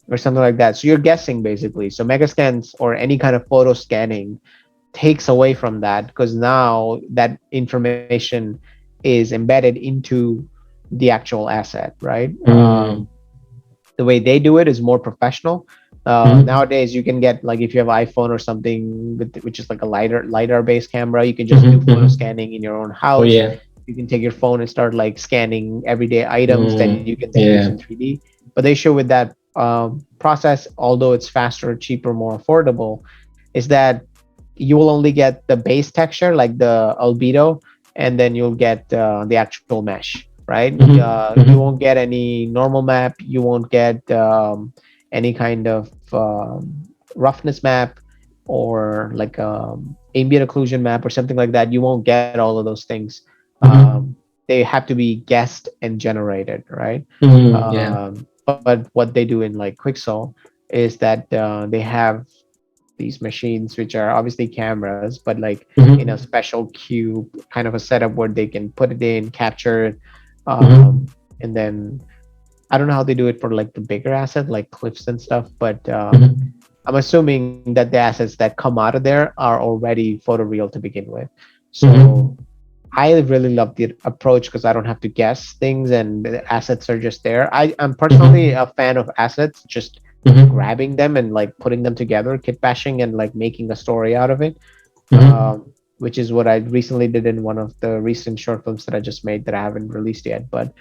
or something like that. So you're guessing basically. So megascans or any kind of photo scanning takes away from that, because now that information is embedded into the actual asset, right? Mm. The way they do it is more professional. Mm-hmm. Nowadays, you can get like if you have iPhone or something which is like a lidar based camera, you can just do Mm-hmm. photo Mm-hmm. scanning in your own Oh, house. yeah. You can take your phone and start like scanning everyday items that you Mm. can then use in Yeah. 3D. But the issue with that process, although it's faster, cheaper, more affordable, is that you will only get the base texture, like the albedo, and then you'll get the actual mesh, right? Mm-hmm. You Mm-hmm. won't get any normal map, you won't get any kind of roughness map, or like ambient occlusion map or something like that. You won't get all of those things. Mm-hmm. They have to be guessed and generated, right? Mm-hmm. Yeah. But what they do in like Quixel is that they have these machines which are obviously cameras, but like in a Mm-hmm. special cube kind of a setup where they can put it in, capture it, Mm-hmm. and then I don't know how they do it for like the bigger asset like cliffs and stuff, but Mm-hmm. I'm assuming that the assets that come out of there are already photoreal to begin with. So Mm-hmm. I really love the approach because I don't have to guess things and the assets are just there. I'm personally Mm-hmm. a fan of assets, just Mm-hmm. grabbing them and like putting them together, kit bashing, and like making a story out of it. Mm-hmm. Which is what I recently did in one of the recent short films that I just made that I haven't released yet. But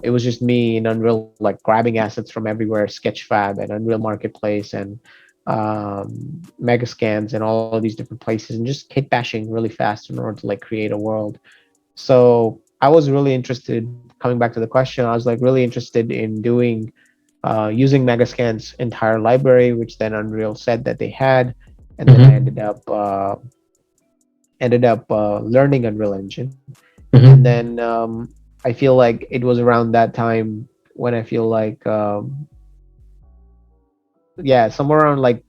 it was just me in Unreal, like grabbing assets from everywhere, Sketchfab and Unreal Marketplace and Megascans and all of these different places, and just kit bashing really fast in order to like create a world. So I was really interested. Coming back to the question, I was like really interested in doing using Megascan's entire library, which then Unreal said that they had, and then I Mm-hmm. ended up learning Unreal Engine, and Mm-hmm. then I feel like it was around that time when I feel like yeah, somewhere around like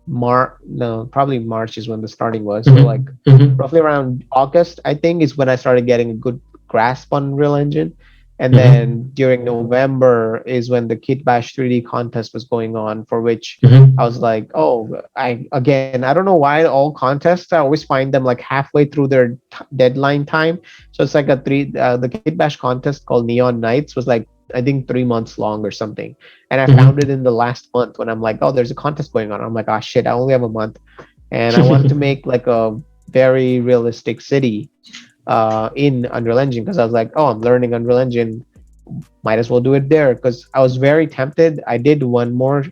no, probably March is when the starting was. So like Mm-hmm. Mm-hmm. roughly around August, I think, is when I started getting a good grasp on Real Engine. And Mm-hmm. then during November is when the Kit Bash 3D contest was going on, for which I Mm-hmm. was like, oh, I don't know why all contests, I always find them like halfway through their deadline time. So it's like the Kit Bash contest called Neon Nights was like, I think 3 months long or something. And I found it in the last month when I'm like, oh, there's a contest going on. I'm like, oh shit, I only have a month, and I wanted to Mm-hmm. make like a very realistic city in Unreal Engine because I was like, oh, I'm learning Unreal Engine, might as well do it there. Because I was very tempted. I did one more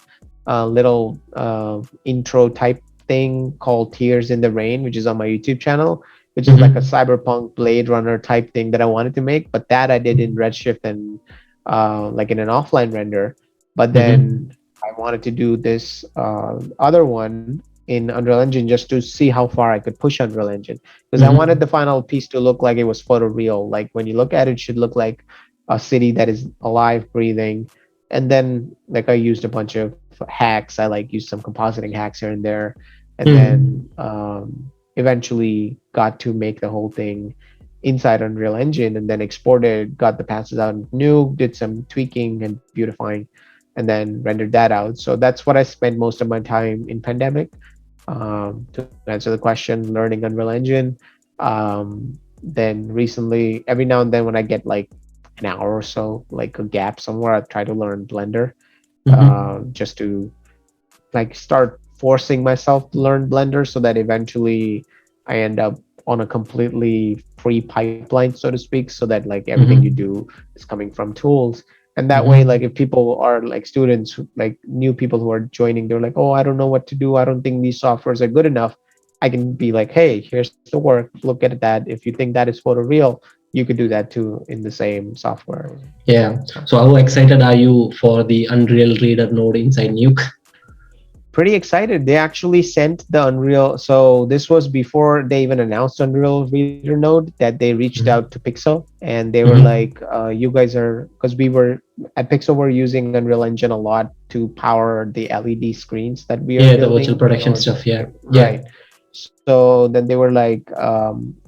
little intro type thing called Tears in the Rain, which is on my YouTube channel, which is like a Mm-hmm. cyberpunk Blade Runner type thing that I wanted to make, but that I did in Redshift and like in an offline render. But Mm-hmm. then I wanted to do this other one in Unreal Engine just to see how far I could push Unreal Engine, because I wanted the Mm-hmm. final piece to look like it was photoreal. Like when you look at it, it should look like a city that is alive, breathing. And then like I used a bunch of hacks. I like used some compositing hacks here and there, and Mm-hmm. then eventually got to make the whole thing inside Unreal Engine, and then exported, got the passes out in Nuke, did some tweaking and beautifying, and then rendered that out. So that's what I spent most of my time in pandemic. To answer the question, learning Unreal Engine. Then recently, every now and then when I get like an hour or so, like a gap somewhere, I try to learn Blender, Mm-hmm. just to like start forcing myself to learn Blender so that eventually I end up on a completely free pipeline, so to speak, so that like everything you Mm-hmm. do is coming from tools. And that way, like Mm-hmm. if people are like students, like new people who are joining, they're like, oh, I don't know what to do. I don't think these softwares are good enough. I can be like, hey, here's the work. Look at that. If you think that is photoreal, you could do that too in the same software. Yeah. So So how excited are you for the Unreal Reader node inside Nuke? pretty excited. They actually sent the Unreal. So this was before they even announced Unreal Reader Node, that they reached out to Pixel and they were like, Mm-hmm. "You guys are," because we were at Pixel, we're using Unreal Engine a lot to power the LED screens that we are Yeah, the virtual building in production order to stuff. Yeah. Yeah. right. So then they were like,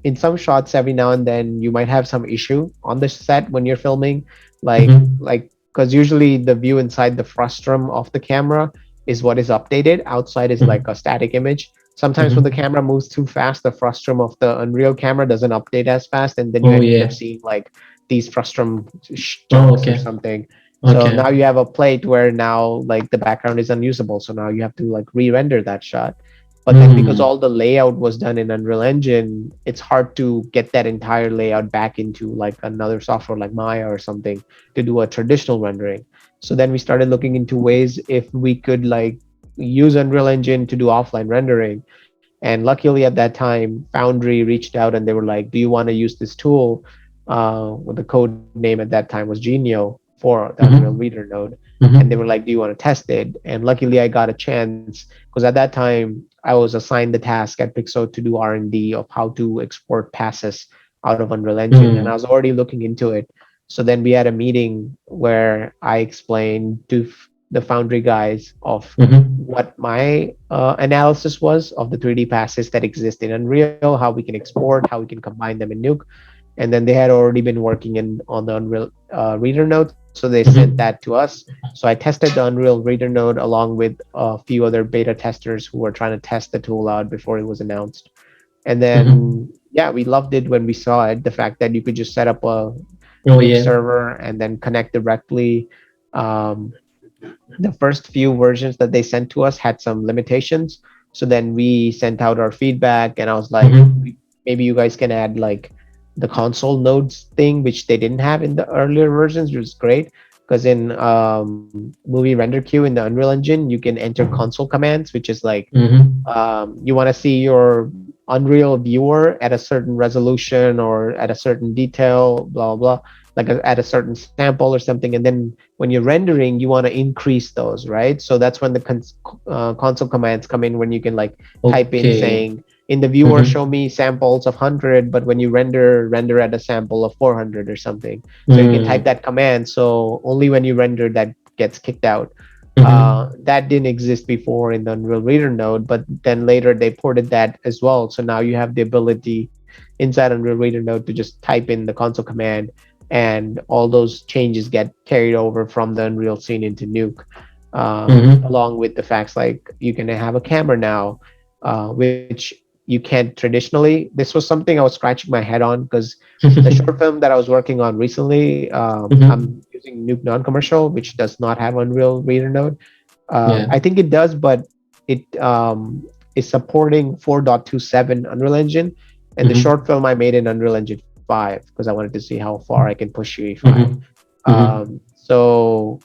in some shots, every now and then you might have some issue on the set when you're filming, Mm-hmm. because usually the view inside the frustum of the camera is what is updated. Outside is like a Mm-hmm. static image. Sometimes when the Mm-hmm. camera moves too fast, the frustum of the Unreal camera doesn't update as fast, and then you Oh end up yeah. seeing like these frustum Oh chunks or okay. something. So Okay. now you have a plate where now like the background is unusable. So now you have to like re-render that shot. But then because Mm. all the layout was done in Unreal Engine, it's hard to get that entire layout back into like another software like Maya or something to do a traditional rendering. So then we started looking into ways if we could like use Unreal Engine to do offline rendering. And luckily at that time, Foundry reached out and they were like, "Do you want to use this tool?" Well, the code name at that time was Genio for the Unreal Mm-hmm. Reader node, and they were Mm-hmm. like, "Do you want to test it?" And luckily, I got a chance because at that time I was assigned the task at Pixo to do R&D of how to export passes out of Unreal Engine, and I was already looking into it. So then we had a meeting where I explained to the Foundry guys of Mm-hmm. what my analysis was of the 3D passes that exist in Unreal, how we can export, how we can combine them in Nuke, and then they had already been working in on the Unreal Reader node, so they sent that to Mm-hmm. us. So I tested the Unreal Reader node along with a few other beta testers who were trying to test the tool out before it was announced. And Mm-hmm. then yeah, we loved it when we saw it. The fact that you could just set up a Oh Nuke yeah. server and then connect directly. Um, the first few versions that they sent to us had some limitations. So then we sent out our feedback, and I was like, Mm-hmm. maybe you guys can add like the console nodes thing, which they didn't have in the earlier versions, which is great. Because in movie render queue in the Unreal Engine, you can enter console commands, which is like Mm-hmm. you want to see your Unreal viewer at a certain resolution or at a certain detail, blah blah, blah, like at a certain sample or something. And then when you're rendering, you want to increase those, right? So that's when the console commands come in, when you can like type in Okay. saying in the viewer show Mm-hmm. me samples of 100, but when you render at a sample of 400 or something. So you can type Mm-hmm. that command. So only when you render that gets kicked out. Mm-hmm. That didn't exist before in the Unreal Reader node, but then later they ported that as well. So now you have the ability inside Unreal Reader node to just type in the console command, and all those changes get carried over from the Unreal scene into Nuke, Mm-hmm. along with the facts like you can have a camera now, which you can't traditionally. This was something I was scratching my head on because the short film that I was working on recently, I'm Mm-hmm. using Nuke non-commercial, which does not have Unreal Reader node. Yeah. I think it does, but it is supporting 4.27 Unreal Engine. And the short Mm-hmm. film I made in Unreal Engine 5 because I wanted to see how far I can push UE5. Mm-hmm. Mm-hmm. So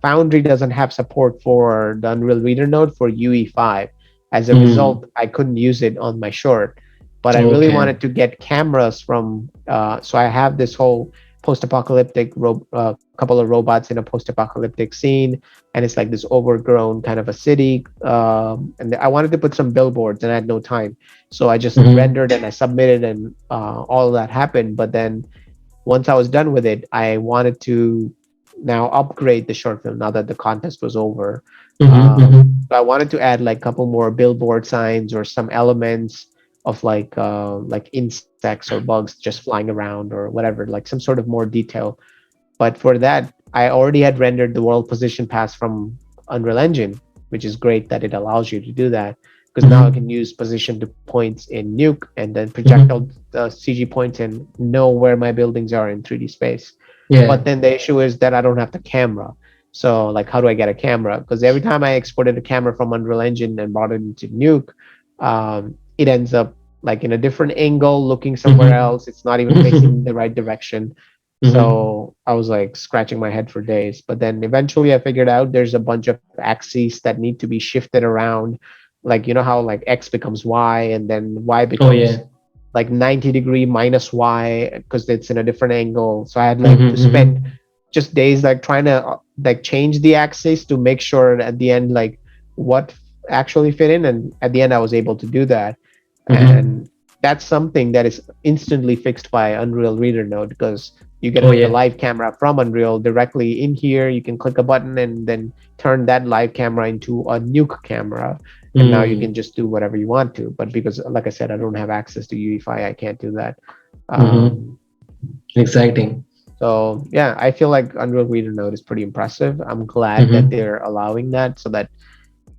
Foundry doesn't have support for the Unreal Reader node for UE5. As a result, Mm. I couldn't use it on my short. But I really Okay. wanted to get cameras from. So I have this whole post-apocalyptic couple of robots in a post-apocalyptic scene, and it's like this overgrown kind of a city. And I wanted to put some billboards, and I had no time, so I just Mm-hmm. rendered and I submitted, and all of that happened. But then once I was done with it, I wanted to now upgrade the short film now that the contest was over. Mm-hmm. Mm-hmm. So I wanted to add like a couple more billboard signs or some elements of like insects or bugs just flying around or whatever, like some sort of more detail. But for that, I already had rendered the world position pass from Unreal Engine, which is great that it allows you to do that because now I can Mm-hmm. use position to points in Nuke and then project out Mm-hmm. the CG points and know where my buildings are in 3D space. But Yeah. then the issue is that I don't have the camera. So like, how do I get a camera? Because every time I exported a camera from Unreal Engine and brought it into Nuke, it ends up like in a different angle, looking somewhere Mm-hmm. else. It's not even facing the right direction. Mm-hmm. So I was like scratching my head for days. But then eventually I figured out there's a bunch of axes that need to be shifted around. Like, you know how like X becomes Y and then Y Oh becomes yeah. like 90-degree minus Y because it's in a different angle. So I had like to Mm-hmm. spend Mm-hmm. just days like trying to like change the axis to make sure at the end like what actually fit in. And at the end I was able to do that. Mm-hmm. And that's something that is instantly fixed by Unreal Reader node because you get Oh a yeah. live camera from Unreal directly in here. You can click a button and then turn that live camera into a Nuke camera, and now you can Mm. just do whatever you want to. But because, like I said, I don't have access to UE5, I can't do that. Mm-hmm. Um, Exciting. so yeah, I feel like Unreal Reader node is pretty impressive. I'm glad that Mm-hmm. they're allowing that so that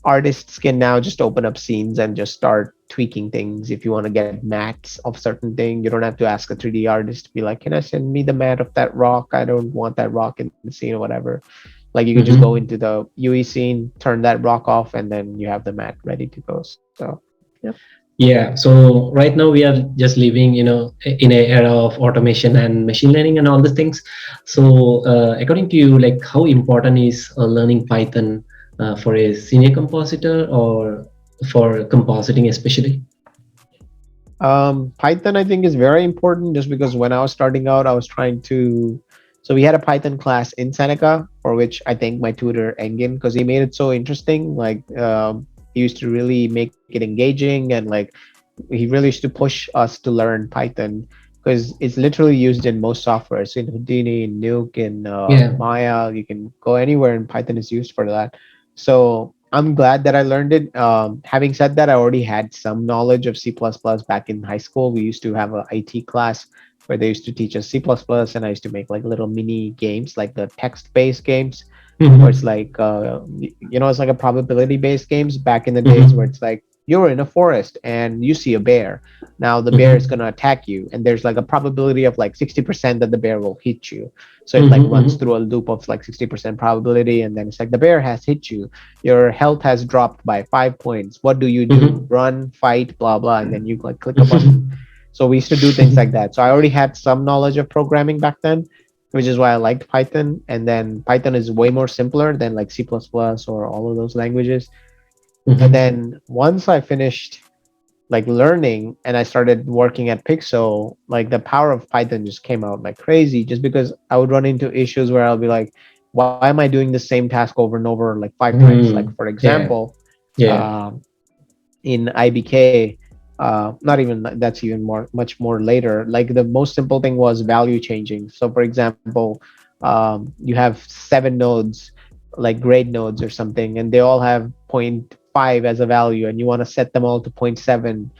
artists can now just open up scenes and just start tweaking things. If you want to get mats of certain thing, you don't have to ask a 3D artist to be like, can I send me the mat of that rock? I don't want that rock in the scene or whatever. Like you can just go into Mm-hmm. the UE scene, turn that rock off, and then you have the mat ready to go. So yeah. Yeah, so right now we are just living, in a era of automation and machine learning and all these things. So, according to you, like how important is learning Python for a senior compositor or for compositing especially? Python, I think, is very important just because when I was starting out, I was trying to. So we had a Python class in Seneca, for which I thank my tutor Engin because he made it so interesting. Like he used to really make it engaging, and like he really used to push us to learn Python because it's literally used in most softwares, in Houdini, in Nuke, in Yeah. Maya. You can go anywhere, and Python is used for that. So I'm glad that I learned it. Having said that, I already had some knowledge of C++ back in high school. We used to have a IT class where they used to teach us C++, and I used to make like little mini games, like the text-based games, where it's Mm-hmm. like it's like a probability-based games back in the days where Mm-hmm. it's like you're in a forest and you see a bear. Now the bear is Mm-hmm. gonna attack you, and there's like a probability of like 60% that the bear will hit you. So it like runs Mm-hmm. through a loop of like 60% probability, and then it's like the bear has hit you, your health has dropped by 5 points. What do you do? Mm-hmm. Run, fight, blah blah, and then you like click a button. Mm-hmm. So we used to do things like that. So I already had some knowledge of programming back then, which is why I liked Python. And then Python is way more simpler than like C++ or all of those languages. But Mm-hmm. then once I finished like learning and I started working at Pixel, like the power of Python just came out like crazy just because I would run into issues where I'll be like, why am I doing the same task over and over like 5 times? Like, Mm. for Yeah. example, Yeah. um, in IBK, not even that's even much more later. Like the most simple thing was value changing. So, for example, you have 7 nodes, like grade nodes or something, and they all have zero point 0.5 as a value, and you want to set them all to zero point 0.7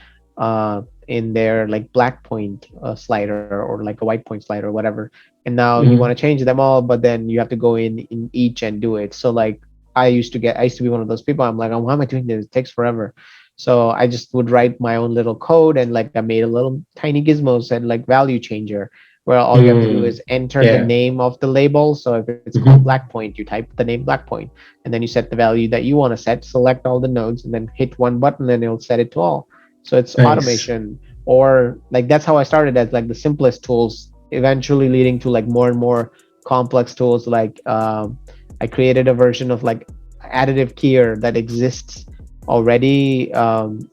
in their like black point slider or like a white point slider or whatever. And now you want to Mm-hmm. change them all, but then you have to go in each and do it. So like I used to be one of those people. I'm like, oh, why am I doing this? It takes forever. So I just would write my own little code, and like I made a little tiny gizmo said like value changer, where all you have to do Mm. is enter the Yeah. name of the label. So if it's called black Mm-hmm. point, you type the name black point, and then you set the value that you want to set, select all the nodes, and then hit one button and it'll set it to all. So it's Nice. automation. Or like that's how I started as like the simplest tools, eventually leading to like more and more complex tools. Like I created a version of like additive keyer that exists already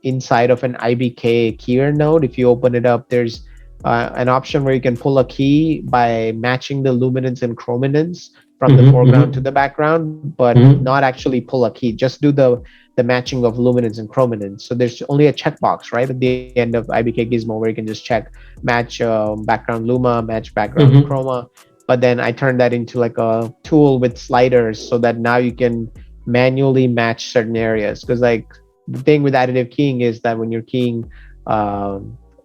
inside of an IBK keyer node. If you open it up, there's an option where you can pull a key by matching the luminance and chrominance from the Mm-hmm. foreground to Mm-hmm. the background, but not Mm-hmm. actually pull a key. Just do the matching of luminance and chrominance. So there's only a checkbox right at the end of IBK Gizmo where you can just check match background luma, match background Mm-hmm. chroma. But then I turned that into like a tool with sliders so that now you can manually match certain areas. Because like the thing with additive keying is that when you're keying,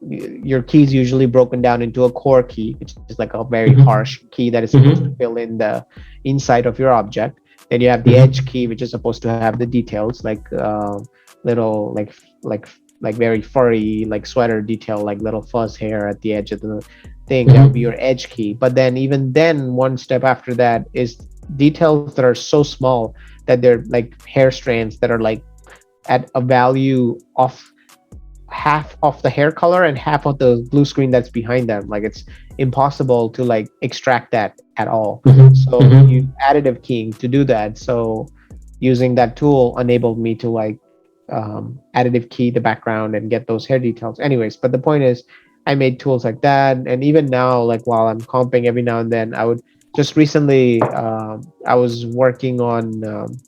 your key is usually broken down into a core key, which is like a very harsh Mm-hmm. key that is supposed to Mm-hmm. fill in the inside of your object. Then you have the edge Mm-hmm. key, which is supposed to have the details, like little like like very furry like sweater detail, like little fuzz hair at the edge of the thing. That would be your Mm-hmm. edge key. But then even then, one step after that is details that are so small that they're like hair strands that are like at a value of half of the hair color and half of the blue screen that's behind them. Like it's impossible to like extract that at all. Mm-hmm. So you Mm-hmm. additive keying to do that. So using that tool enabled me to like additive key the background and get those hair details. Anyways, but the point is, I made tools like that, and even now, like while I'm comping every now and then, I would just recently I was working on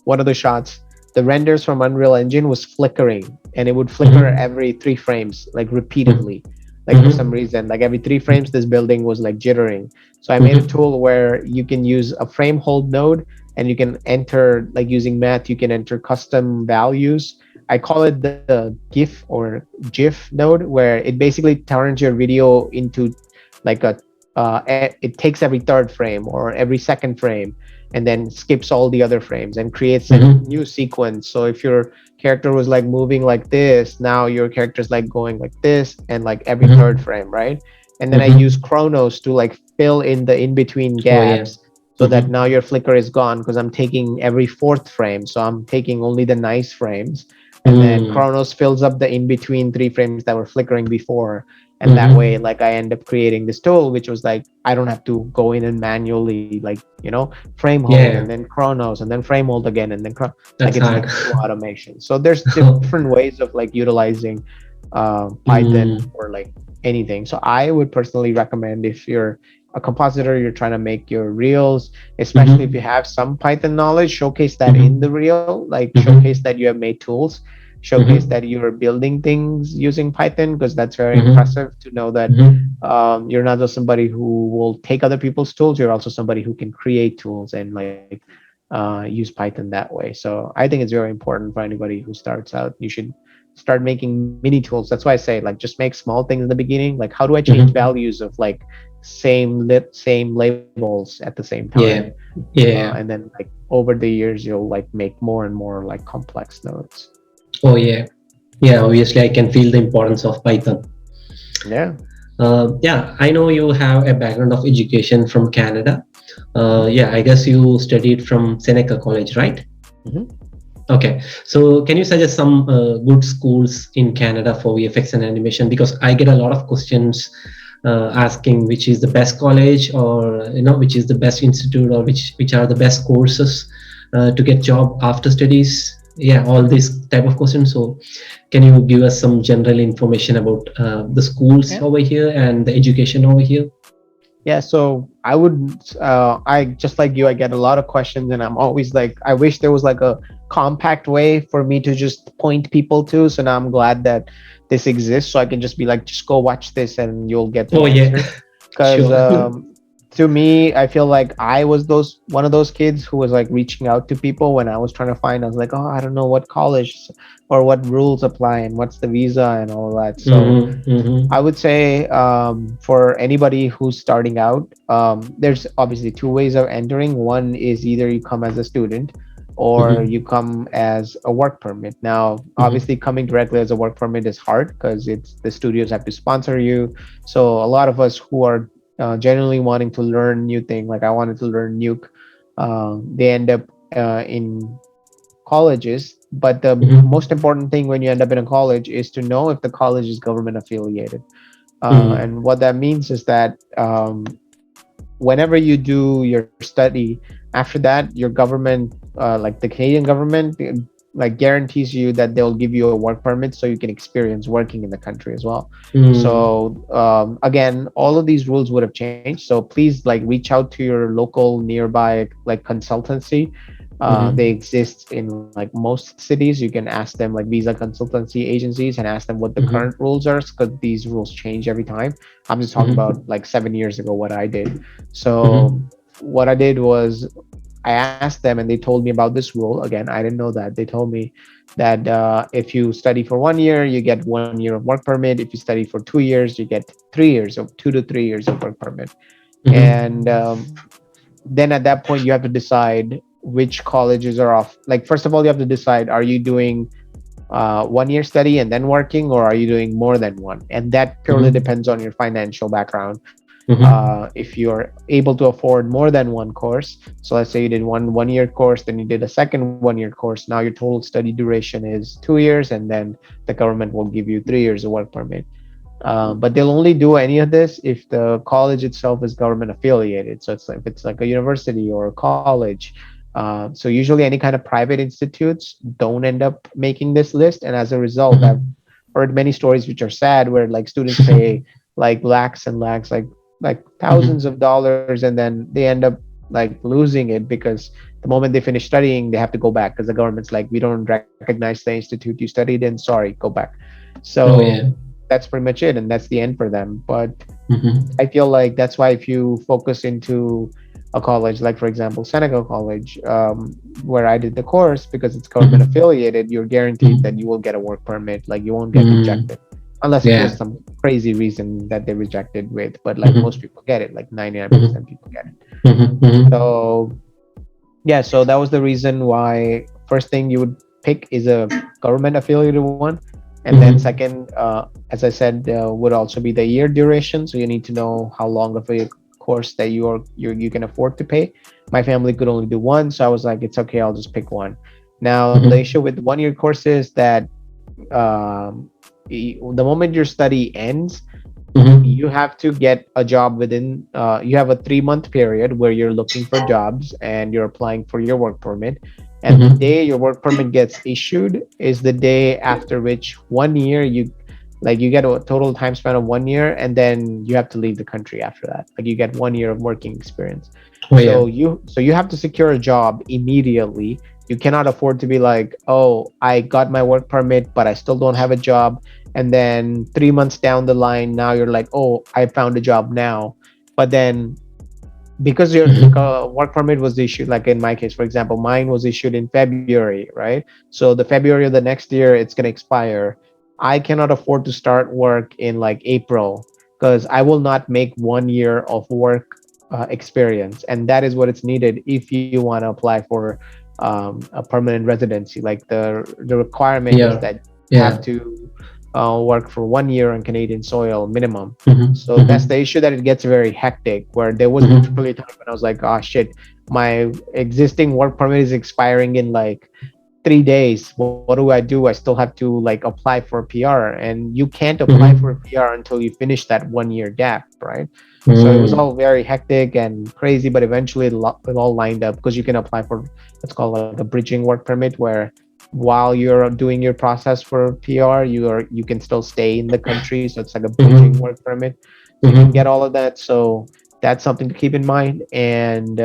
one of the shots, the renders from Unreal Engine was flickering, and it would flicker Mm-hmm. every 3 frames, like repeatedly. Like for some Mm-hmm. reason, like every 3 frames, this building was like jittering. So I made a Mm-hmm. tool where you can use a frame hold node, and you can enter, like using math, you can enter custom values. I call it the GIF or GIF node, where it basically turns your video into like a it takes every third frame or every second frame, and then skips all the other frames and creates a Mm-hmm. new sequence. So if your character was like moving like this, now your character is like going like this and like every third Mm-hmm. frame, right? And then I use Mm-hmm. Chronos to like fill in the in between Oh yeah. gaps so that Mm-hmm. now your flicker is gone because I'm taking every fourth frame. So I'm taking only the nice frames. and then Mm. Chronos fills up the in between three frames that were flickering before. And that way, Mm-hmm. like I end up creating this tool, which was like I don't have to go in and manually, like, frame hold and Yeah, then Chronos and then frame hold again and then like that's it's like hard. full automation. So there's different ways of like utilizing Python Mm. for like anything. So I would personally recommend, if you're a compositor, you're trying to make your reels, especially if you Mm-hmm. have some Python knowledge, showcase that in the Mm-hmm. reel, like showcase Mm-hmm. that you have made tools, showcase that Mm-hmm. you're building things using Python, because that's very Mm-hmm. impressive to know that Mm-hmm. you're not just somebody who will take other people's tools, you're also somebody who can create tools and like use Python that way. So I think it's very important for anybody who starts out. You should start making mini tools. That's why I say, like, just make small things in the beginning. Like, how do I change Mm-hmm. values of like same labels at the same time? Yeah, And yeah. then like over the years, you'll like make more and more like complex nodes. Oh, yeah. Yeah, obviously, I can feel the importance of Python. Yeah. Yeah, I know you have a background of education from Canada. Hmm. Yeah, I guess you studied from Seneca College, right? Hmm. Okay, so can you suggest some good schools in Canada for VFX and animation? Because I get a lot of questions asking which is the best college, or which is the best institute, or which are the best courses to get job after studies. Yeah, all these type of questions. So can you give us some general information about the schools Yeah. over here and the education over here? Yeah, so I would, I just like you, I get a lot of questions, and I'm always like, I wish there was like a compact way for me to just point people to. So now I'm glad that this exists, so I can just be like, just go watch this, and you'll get the Oh yeah, answers. Because sure. to me, I feel like I was those one of those kids who was like reaching out to people when I was trying to find. I was like, oh, I don't know what college or what rules apply and what's the visa and all that. So Mm-hmm, mm-hmm, I would say, for anybody who's starting out, there's obviously two ways of entering. One is either you come as a student or mm-hmm, you come as a work permit. Now, mm-hmm, obviously, coming directly as a work permit is hard because it's the studios have to sponsor you. So a lot of us who are genuinely wanting to learn new thing, like I wanted to learn Nuke, they end up in colleges. But the most mm-hmm, important thing when you end up in a college is to know if the college is government affiliated. mm-hmm, And what that means is that whenever you do your study, after that, your government, like the Canadian government, like guarantees you that they'll give you a work permit so you can experience working in the country as well. mm-hmm, So again, all of these rules would have changed. So please like reach out to your local nearby like consultancy. They mm-hmm, exist in like most cities. You can ask them, like visa consultancy agencies, and ask them what the current mm-hmm, rules are, because these rules change every time. I'm just talking about mm-hmm, like 7 years ago what I did. So mm-hmm, what I did was I asked them, and they told me about this rule. Again, I didn't know that. They told me that if you study for 1 year, you get 1 year of work permit. If you study for 2 years, you get 3 years of 2 to 3 years of work permit. And mm-hmm. then at that point, you have to decide which colleges are off. Like, first of all, you have to decide, are you doing 1 year study and then working, or are you doing more than one? And that purely depends on your financial background. If you're able to afford more than one course, so let's say you did one year course, then you did a second 1 year course, now your total study duration is 2 years, and then the government will give you 3 years of work permit. But they'll only do any of this if the college itself is government affiliated. So it's like, if it's like a university or a college. So usually any kind of private institutes don't end up making this list, and as a result, I've heard many stories which are sad, where like students pay like lakhs and lakhs, like thousands of dollars, and then they end up like losing it, because the moment they finish studying, they have to go back, because the government's like, we don't recognize the institute you studied in, sorry, go back. Oh So yeah. that's pretty much it, and that's the end for them. But I Mm-hmm, feel like that's why if you focus into a college, like for example Seneca College, where I did the course, because it's government mm-hmm, affiliated, you're guaranteed that you will get a work permit. Like, you won't get mm-hmm. rejected, unless if there's Yeah. some crazy reason that they rejected with. But like most Mm-hmm, people get it, like 99% mm-hmm, people get it. mm-hmm, So yeah, so that was the reason why first thing you would pick is a government affiliated one, and then mm-hmm, second, as I said, would also be the year duration. So you need to know how long of a course that you can afford to pay. My family could only do one, so I was like, it's okay, I'll just pick one. Now, the issue Mm-hmm. with 1 year courses that the moment your study ends, you Mm-hmm. have to get a job within you have a 3 month period where you're looking for jobs and you're applying for your work permit, and the Mm-hmm. day your work permit gets issued is the day after which 1 year you get a total time span of 1 year, and then you have to leave the country after that. Like you get 1 year of working experience. Oh So yeah. you have to secure a job immediately. You cannot afford to be like, oh, I got my work permit but I still don't have a job, and then 3 months down the line now you're like, oh, I found a job now. But then because your Mm-hmm. work permit was issued, like in my case, for example, mine was issued in February, right? So the February of the next year it's going to expire. I cannot afford to start work in like April, because I will not make 1 year of work experience, and that is what it's needed if you want to apply for a permanent residency. Like the requirement is PR. that you have Yeah. to work for 1 year on Canadian soil minimum. Mm-hmm. So that's the Mm-hmm. issue, that it gets very hectic, where there was literally a Mm-hmm. time when I was like, oh shit, my existing work permit is expiring in like 3 days. What do I do? I still have to like apply for a PR, and you can't apply for a Mm-hmm. PR until you finish that 1 year gap, right? So it was Mm. all very hectic and crazy, but eventually it all lined up, because you can apply for what's called like a bridging work permit, where while you're doing your process for PR, you can still stay in the country. So it's like a bridging Mm-hmm. work permit. So you can get Mm-hmm. all of that. So that's something to keep in mind. And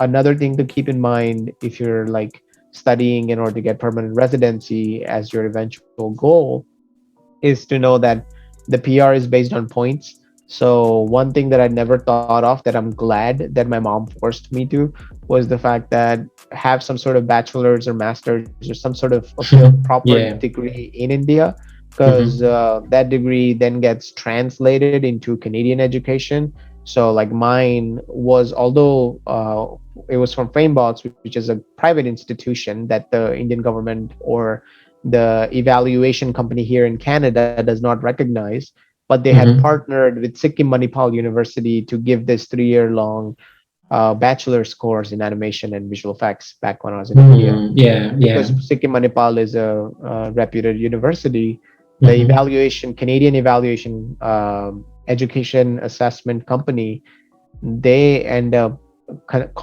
another thing to keep in mind if you're like studying in order to get permanent residency as your eventual goal is to know that the PR is based on points. So one thing that I never thought of that I'm glad that my mom forced me to was the fact that have some sort of bachelor's or master's or some sort of proper Yeah. degree in India, because Mm-hmm. that degree then gets translated into Canadian education. So like mine was, although it was from Framebox, which is a private institution that the Indian government or the evaluation company here in Canada does not recognize, but they had Mm-hmm. partnered with Sikkim Manipal University to give this 3 year long bachelor's course in animation and visual effects back when I was in India. Mm. Yeah. And because Yeah. Sikkim Manipal is a reputed university, the Mm-hmm. Canadian evaluation education assessment company, they end up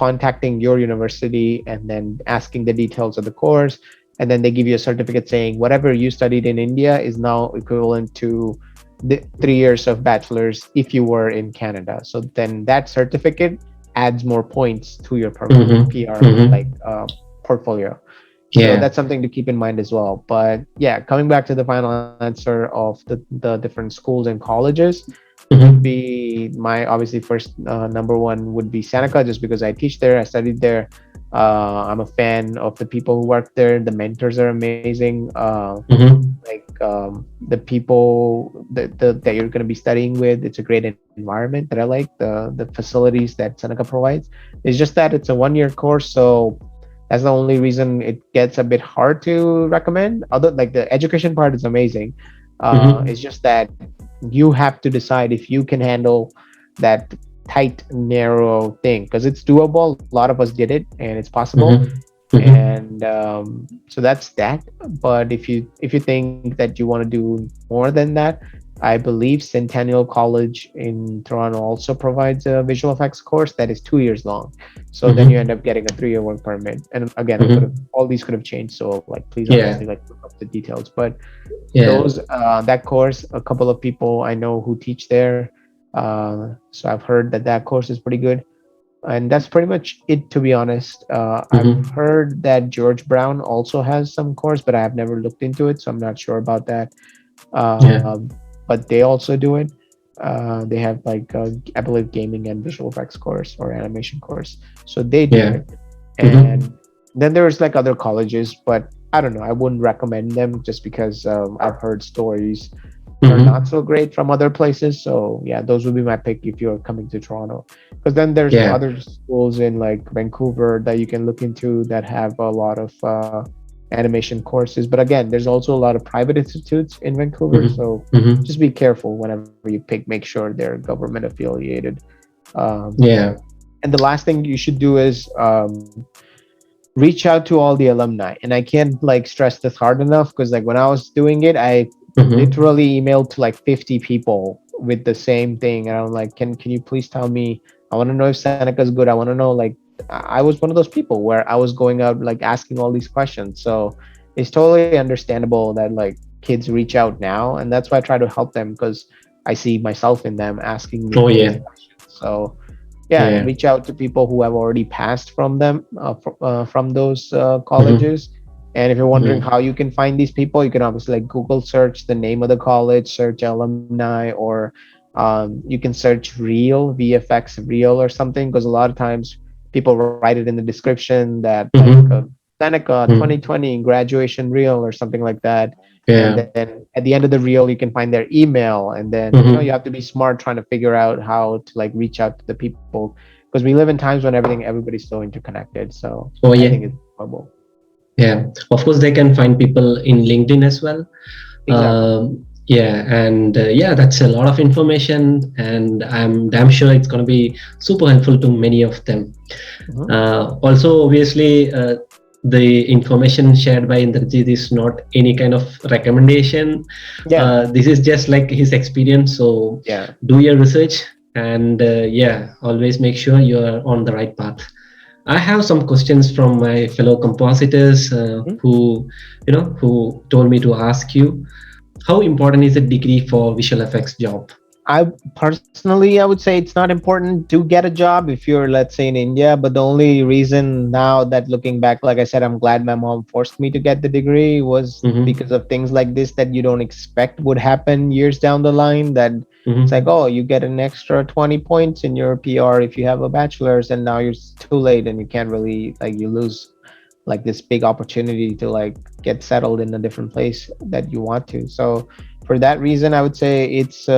contacting your university and then asking the details of the course, and then they give you a certificate saying whatever you studied in India is now equivalent to the 3 years of bachelor's if you were in Canada. So then that certificate adds more points to your permanent Mm-hmm. PR like Mm-hmm. portfolio. So Yeah. that's something to keep in mind as well. But yeah, coming back to the final answer of the different schools and colleges would Mm-hmm. be my obviously first number one would be Seneca, just because I teach there, I studied there. I'm a fan of the people who work there. The mentors are amazing. Mm-hmm. The people that you're going to be studying with, it's a great environment that I like. The facilities that Seneca provides. It's just that it's a 1 year course, so that's the only reason it gets a bit hard to recommend. Other like the education part is amazing. Mm-hmm. It's just that you have to decide if you can handle that tight, narrow thing, because it's doable. A lot of us did it, and it's possible. Mm-hmm. Mm-hmm. And so that's that. But if you think that you want to do more than that, I believe Centennial College in Toronto also provides a visual effects course that is 2 years long. So then you end Mm-hmm. up getting a 3 year work permit. And again, I could have Mm-hmm. all these could have changed. So like, please Yeah. honestly like look up the details. But Yeah. those that course, a couple of people I know who teach there. So I've heard that that course is pretty good, and that's pretty much it, to be honest. I've Mm-hmm. heard that George Brown also has some course, but I have never looked into it, so I'm not sure about that. Yeah. But they also do it. They have like I believe gaming and visual effects course or animation course, so they do Yeah. it. Mm-hmm. And then there's like other colleges, but I don't know. I wouldn't recommend them just because I've heard stories that are not so Mm-hmm. great from other places. So yeah, those would be my pick if you're coming to Toronto. Because then there's Yeah. other schools in like Vancouver that you can look into that have a lot of animation courses. But again, there's also a lot of private institutes in Vancouver. Mm-hmm. So Mm-hmm. just be careful whenever you pick. Make sure they're government affiliated. Um, Yeah. and the last thing you should do is reach out to all the alumni. And I can't like stress this hard enough, because like when I was doing it, I Mm-hmm. literally emailed to like 50 people with the same thing, and I'm like, can you please tell me, I want to know if Seneca's good, I want to know, like, I was one of those people where I was going out like asking all these questions. So it's totally understandable that like kids reach out now, and that's why I try to help them, because I see myself in them asking me Oh these yeah, questions. So yeah, yeah. reach out to people who have already passed from them, from those Mm-hmm. colleges. And if you're wondering Mm-hmm. how you can find these people, you can obviously like Google search the name of the college, search alumni, or you can search real VFX real or something, because a lot of times people write it in the description that like Mm-hmm. Seneca Mm-hmm. 2020 graduation reel or something like that. And Yeah. then at the end of the reel, you can find their email, and then you Mm-hmm. have to be smart trying to figure out how to like reach out to the people, because we live in times when everybody's so interconnected. So Oh I yeah. think it's horrible. Yeah. Of course, they can find people in LinkedIn as well. Exactly. Yeah, and yeah, that's a lot of information, and I'm damn sure it's going to be super helpful to many of them. Hmm. Also, obviously, the information shared by Indrajit is not any kind of recommendation. Yeah. This is just like his experience. So Yeah. do your research, and yeah, always make sure you are on the right path. I have some questions from my fellow compositors Mhm. who told me to ask you how important is a degree for visual effects job? I personally, I would say it's not important to get a job if you're, let's say, in India. But the only reason now that looking back, like I said, I'm glad my mom forced me to get the degree was Mm-hmm. because of things like this that you don't expect would happen years down the line. That it's like, Mm-hmm. oh, you get an extra 20 points in your PR if you have a bachelor's, and now you're too late and you can't really, like, you lose like this big opportunity to like get settled in a different place that you want to. So for that reason, I would say it's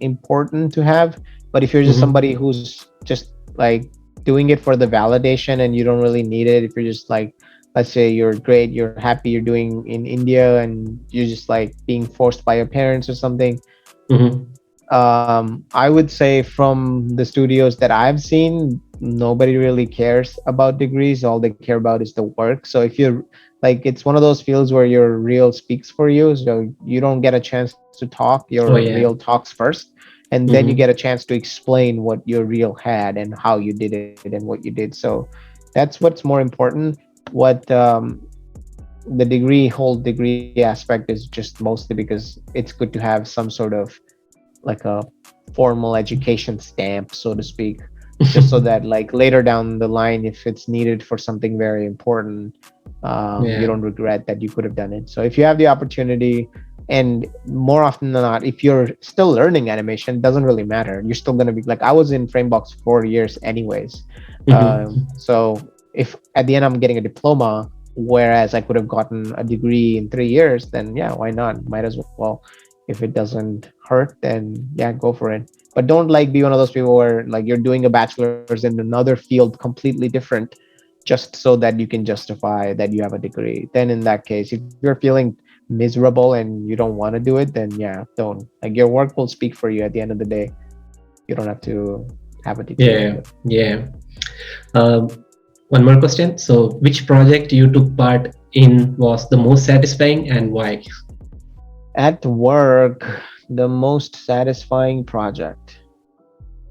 important to have. But if you're just Mm-hmm. somebody who's just like doing it for the validation and you don't really need it, if you're just like, let's say you're great, you're happy, you're doing in India, and you're just like being forced by your parents or something, Mm-hmm. I would say from the studios that I've seen, nobody really cares about degrees. All they care about is the work. So if you're like, it's one of those fields where your reel speaks for you. So you don't get a chance to talk, your Oh reel yeah. talks first. And then you get a Mm-hmm. chance to explain what your reel had and how you did it and what you did. So that's what's more important. What the whole degree aspect is just mostly because it's good to have some sort of like a formal education stamp, so to speak, just so that like later down the line, if it's needed for something very important, you Yeah. don't regret that you could have done it. So if you have the opportunity, and more often than not, if you're still learning animation, it doesn't really matter. You're still going to be like, I was in Framebox 4 years anyways. Mm-hmm. So if at the end I'm getting a diploma, whereas I could have gotten a degree in 3 years, then yeah, why not? Might as well. If it doesn't hurt, then yeah, go for it. But don't like be one of those people where like you're doing a bachelor's in another field completely different just so that you can justify that you have a degree. Then in that case, if you're feeling miserable and you don't want to do it, then yeah, don't. Like your work will speak for you at the end of the day. You don't have to have a degree to do Yeah. it. Yeah. Um, One more question. So, which project you took part in was the most satisfying and why? At work, the most satisfying project.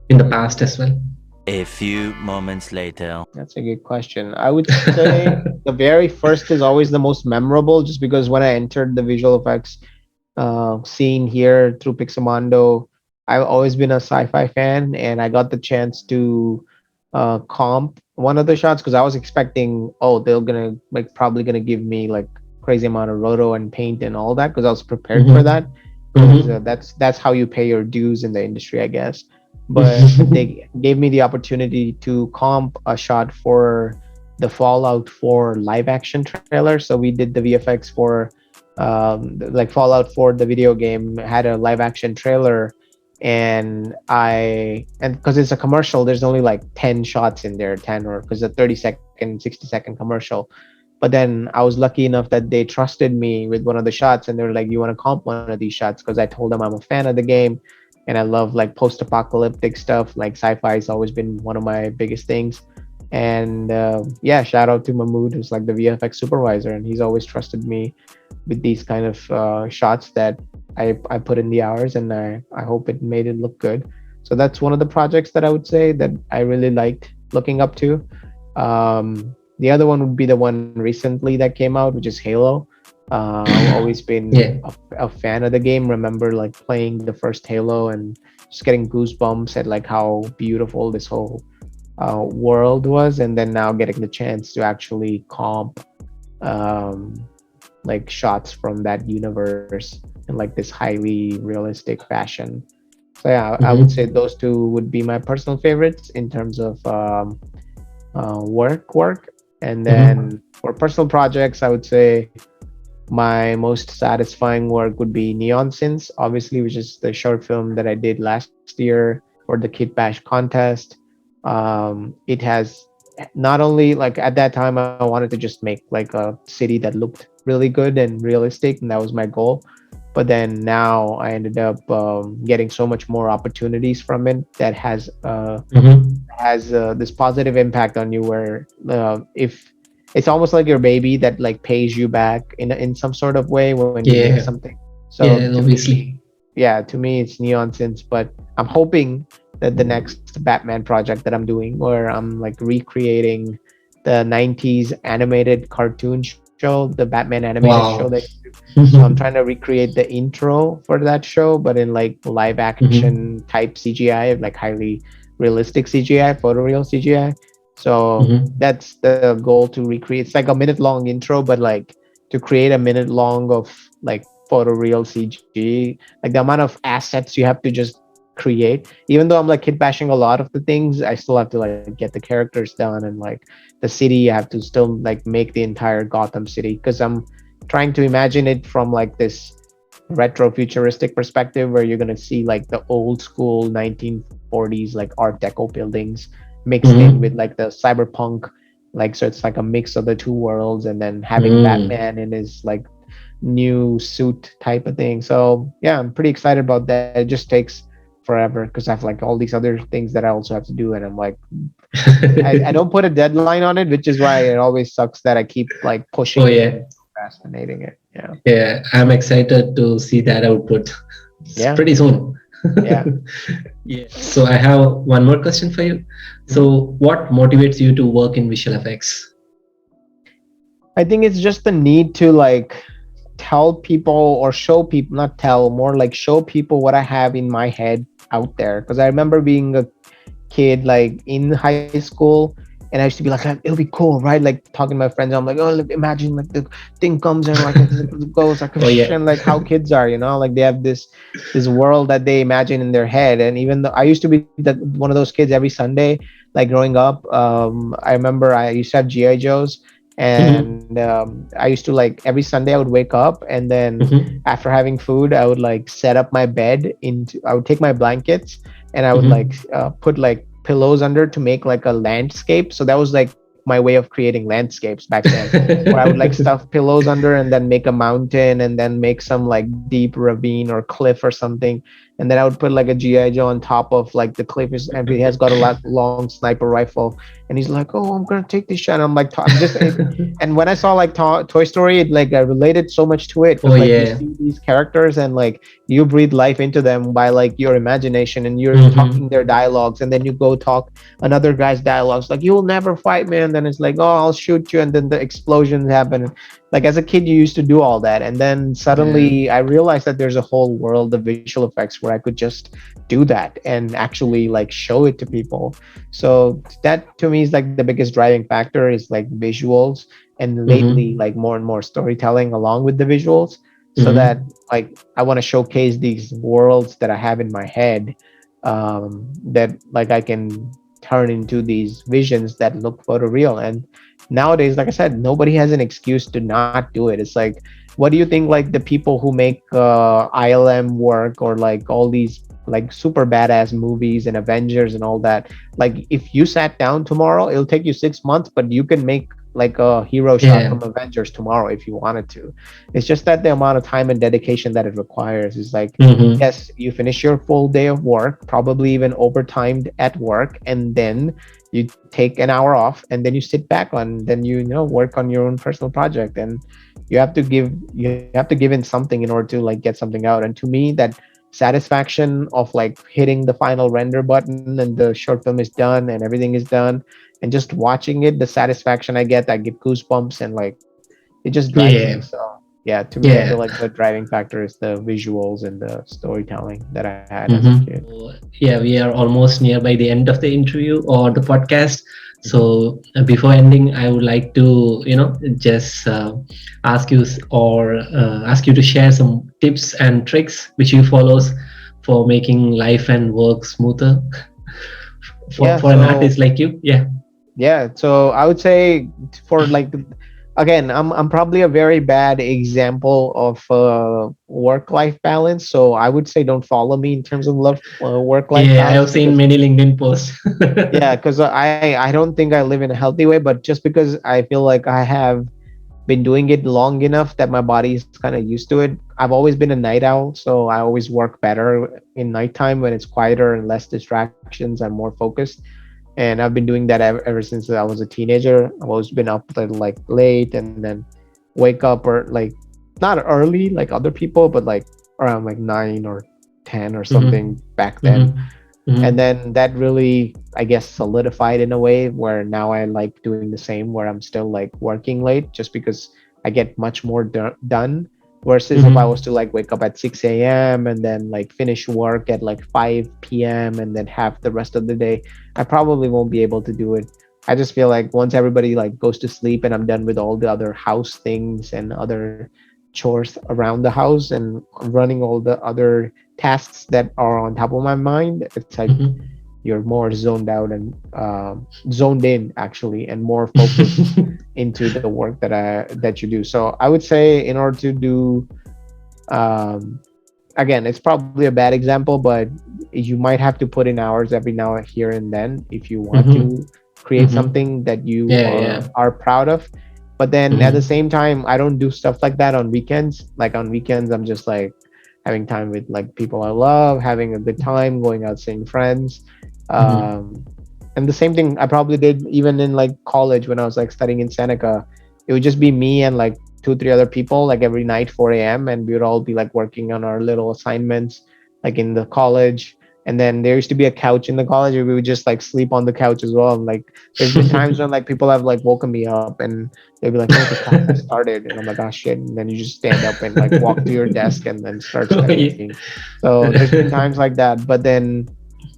In the past as well. A few moments later. That's a good question. I would say the very first is always the most memorable, just because when I entered the visual effects scene here through Pixamondo, I've always been a sci-fi fan, and I got the chance to comp one of the shots because I was expecting, oh, they're gonna like probably gonna give me like crazy amount of roto and paint and all that, because I was prepared for Mm-hmm. that, because Mm-hmm. that's how you pay your dues in the industry, I guess. But they gave me the opportunity to comp a shot for the Fallout 4 live action trailer. So we did the VFX for like Fallout 4, the video game, had a live action trailer, and because it's a commercial, there's only like 10 shots in there, 10, or because a 30-second, 60-second commercial. But then I was lucky enough that they trusted me with one of the shots, and they were like, you want to comp one of these shots? Because I told them I'm a fan of the game and I love like post-apocalyptic stuff. Like sci-fi has always been one of my biggest things. And yeah, shout out to Mahmood, who's like the VFX supervisor, and he's always trusted me with these kind of shots that I put in the hours, and I hope it made it look good. So that's one of the projects that I would say that I really liked looking up to. The other one would be the one recently that came out, which is Halo. I've always been Yeah. a fan of the game. Remember like playing the first Halo and just getting goosebumps at like how beautiful this whole world was, and then now getting the chance to actually comp um, like shots from that universe in like this highly realistic fashion. So yeah, I would say Mm-hmm. those two would be my personal favorites in terms of work. And Mm-hmm. then for personal projects, I would say my most satisfying work would be Neon Sins, obviously, which is the short film that I did last year for the Kid Bash contest. It has not only like at that time I wanted to just make like a city that looked really good and realistic, and that was my goal. But then now I ended up getting so much more opportunities from it that Mm-hmm. has this positive impact on you where if it's almost like your baby that like pays you back in some sort of way when you make Yeah. something. So Yeah. to me, Obviously. yeah, to me it's Neon Synths, but I'm hoping that the next Batman project that I'm doing, where I'm like recreating the 90s animated cartoon show, the Batman animated show that, Wow. so I'm trying to recreate the intro for that show, but in like live Mm-hmm. action type CGI, like highly realistic CGI, photoreal CGI. So Mm-hmm. that's the goal to recreate. It's like a minute long intro, but like to create a minute long of like photoreal CG, like the amount of assets you have to just create. Even though I'm like kid bashing a lot of the things, I still have to like get the characters done, and like the city, I have to still like make the entire Gotham City because I'm trying to imagine it from like this retro futuristic perspective where you're going to see like the old school 1940s like art deco buildings mixed in with Mm-hmm. like the cyberpunk, like so it's like a mix of the two worlds, and then having Mm. Batman in his like new suit type of thing. So yeah, I'm pretty excited about that. It just takes forever because I have like all these other things that I also have to do, and I'm like I don't put a deadline on it, which is why it always sucks that I keep like Oh pushing it and yeah. procrastinating it. Yeah. Yeah. I'm excited to see that output. It's Yeah. pretty soon. Yeah. Yeah. So I have one more question for you. Mhm. So what motivates you to work in visual effects? I think it's just the need to like tell people or show people, not tell, more like show people what I have in my head out there. Because I remember being a kid like in high school, and I used to be like, it'll be cool, right? Like talking to my friends, I'm like, oh, look, imagine like the thing comes and like it goes like Oh yeah. and like how kids are, like they have this world that they imagine in their head. And even though I used to be one of those kids every Sunday, like growing up, I remember I used to have GI Joes, Mm-hmm. and I used to like every Sunday I would wake up, and then Mm-hmm. after having food, I would like set up my bed into. I would take my blankets and I would like Mm-hmm. put like pillows under to make like a landscape. So that was like my way of creating landscapes back then, where I would like stuff pillows under and then make a mountain and then make some like deep ravine or cliff or something. And then I would put like a GI Joe on top of like the cliff, and he has got a long sniper rifle, and he's like, "Oh, I'm gonna take this shot." And I'm like, I'm just. And when I saw like Toy Story, it like I related so much to it Oh because like you yeah. see these characters and like you breathe life into them by like your imagination, and you're talking Mm-hmm. their dialogues, and then you go talk another guy's dialogues like you'll never fight me, and then it's like, oh, I'll shoot you, and then the explosions happen. Like as a kid you used to do all that, and then Yeah. suddenly I realized that there's a whole world of visual effects where I could just do that and actually like show it to people. So that to me is like the biggest driving factor is like visuals, and lately Mm-hmm. like more and more storytelling along with the visuals, so that Mm-hmm. like I want to showcase these worlds that I have in my head, that like I can turn into these visions that look photoreal. And nowadays, like I said, nobody has an excuse to not do it. It's like, what do you think like the people who make ILM work, or like all these like super badass movies and Avengers and all that, like if you sat down tomorrow, it'll take you 6 months, but you can make like a hero shot Yeah. from Avengers tomorrow if you wanted to. It's just that the amount of time and dedication that it requires is like, Mm-hmm. yes, you finish your full day of work, probably even overtimed at work, and then you take an hour off, and then you sit back on, then work on your own personal project, and you have to give in something in order to like get something out. And to me, that satisfaction of like hitting the final render button and the short film is done and everything is done, and just watching it, the satisfaction I get goosebumps, and like it just drives me. Yeah. So yeah, to me, I feel Yeah. like the driving factor is the visuals and the storytelling that I had as a Mm-hmm. kid. Yeah, we are almost near by the end of the interview or the podcast. Mhm. So before ending, I would like to, just ask you ask you to share some tips and tricks which you follows for making life and work smoother Yeah, for an so artist like you. Yeah. yeah, so I would say for like, again, I'm probably a very bad example of work life balance. So I would say don't follow me in terms of love work life Yeah, I balance, have seen because many LinkedIn posts. yeah, because I don't think I live in a healthy way, but just because I feel like I have been doing it long enough that my body is kind of used to it. I've always been a night owl, so I always work better in nighttime when it's quieter and less distractions. I'm more focused, and I've been doing that ever since I was a teenager. I've always been up like late, and then wake up, or like not early like other people, but like around like 9 or 10 or Mm-hmm. something back then. Mm-hmm. And Mm-hmm. then that really, I guess, solidified in a way where now I like doing the same, where I'm still like working late just because I get much more done, versus if I was Mm-hmm. to like wake up at 6 a.m. and then like finish work at like 5 p.m. and then have the rest of the day, I probably won't be able to do it. I just feel like once everybody like goes to sleep and I'm done with all the other house things and other chores around the house and running all the other tasks that are on top of my mind, it's like you're more zoned out and zoned in actually, and more focused Mm-hmm. into the work that you do. So I would say in order to do, um, again, it's probably a bad example, but you might have to put in hours every now and here and then if you want Mm-hmm. to create Mm-hmm. something that you Yeah, yeah. are proud of. But then at the Mm-hmm. same time, I don't do stuff like that on weekends. Like on weekends, I'm just like having time with like people I love, having a good time, going out seeing friends. Mm-hmm. um, and the same thing I probably did even in like college when I was like studying in Seneca. It would just be me and like 2 3 other people like every night 4 a.m., and we would all be like working on our little assignments like in the college. And then there used to be a couch in the college where we would just like sleep on the couch as well. And like there's been times when like people have like woken me up and they'd be like, oh, the class has started, and I'm like, oh shit. And then you just stand up and like walk to your desk and then start studying. So there's been times like that. But then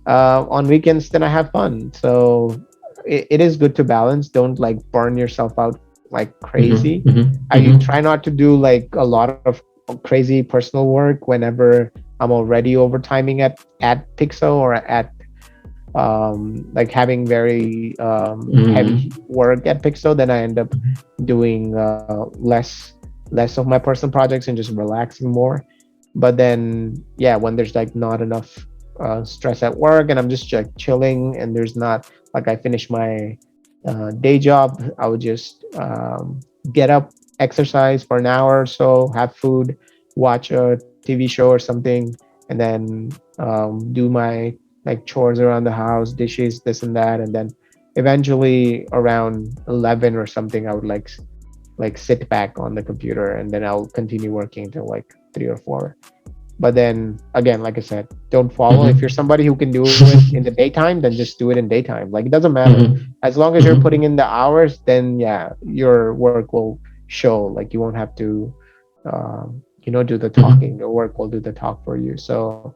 on weekends, then I have fun. So it is good to balance. Don't like burn yourself out like Mm-hmm. crazy. Mm-hmm. I Mm-hmm. try not to do like a lot of crazy personal work whenever I'm already overtiming at Pixel, or at like having very heavy Mm-hmm. work at Pixel. Then I end up doing less of my personal projects and just relaxing more. But then yeah, when there's like not enough stress at work and I'm just like chilling, and there's not like I finish my day job, I would just get up, exercise for an hour or so, have food, watch a TV show or something, and then do my like chores around the house, dishes, this and that. And then eventually around 11 or something, I would like sit back on the computer, and then I'll continue working till like 3 or 4. But then again, like I said, don't follow. If you're Mm-hmm. somebody who can do it in the daytime, then just do it in daytime. Like it doesn't matter. Mm-hmm. As long as you're Mm-hmm. putting in the hours, then yeah, your work will show. Like you won't have to do the talking. Your work will do the talk for you. So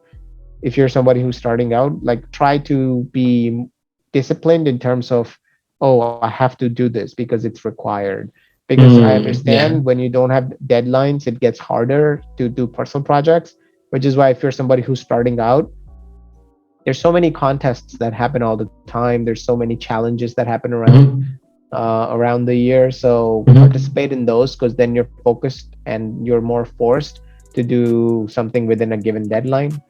if you're somebody who's starting out, like try to be disciplined in terms of, oh, I have to do this because it's required. Because I Mm, understand yeah. when you don't have deadlines, it gets harder to do personal projects, which is why if you're somebody who's starting out, there's so many contests that happen all the time. There's so many challenges that happen Mm-hmm. around the year. So Mm-hmm. participate in those, because then you're focused and you're more forced to do something within a given deadline.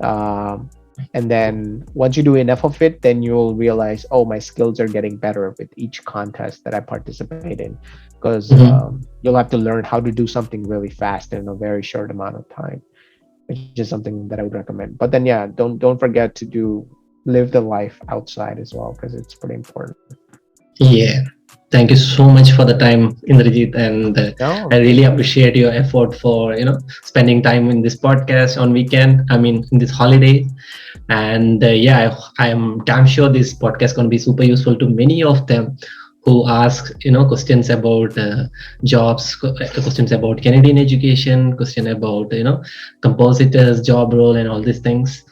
Um, And then once you do enough of it, then you'll realize, oh, my skills are getting better with each contest that I participate in, because Mhm. you'll have to learn how to do something really fast in a very short amount of time, which is something that I would recommend. But then, yeah, don't forget to live the life outside as well, because it's pretty important. Yeah. Thank you so much for the time, Indrajit, and No, I really thank you. appreciate your effort for spending time in this podcast on weekend. I mean, in this holiday, and yeah, I am damn sure this podcast going to be super useful to many of them who ask questions about jobs, questions about Canadian education, question about compositors job role and all these things.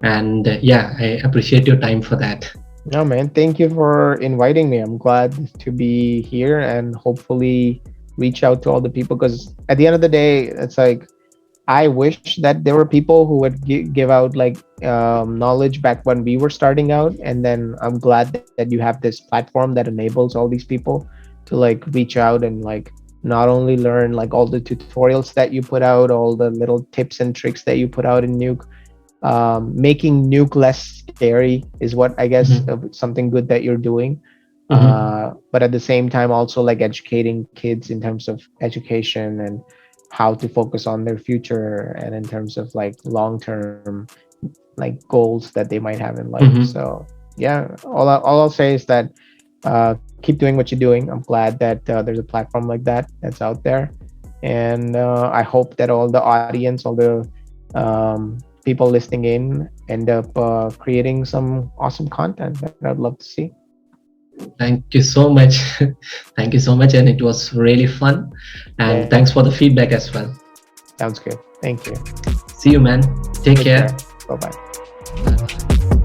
And yeah, I appreciate your time for that. No, man, thank you for inviting me. I'm glad to be here and hopefully reach out to all the people, because at the end of the day, it's like I wish that there were people who would give out like knowledge back when we were starting out. And then I'm glad that you have this platform that enables all these people to like reach out and like not only learn like all the tutorials that you put out, all the little tips and tricks that you put out in Nuke. Making Nuke less scary is what I guess Mhm. something good that you're doing. Mhm. But at the same time, also like educating kids in terms of education and how to focus on their future, and in terms of like long term like goals that they might have in life. Mhm. So yeah, all I'll say is that keep doing what you're doing. I'm glad that there's a platform like that that's out there, and I hope that all the audience, all the people listening in, end up creating some awesome content that I'd love to see. Thank you so much. Thank you so much, and it was really fun. And Yeah, thanks for the feedback as well. sounds good. Thank you. See you, man. Take Take care. care. Bye bye.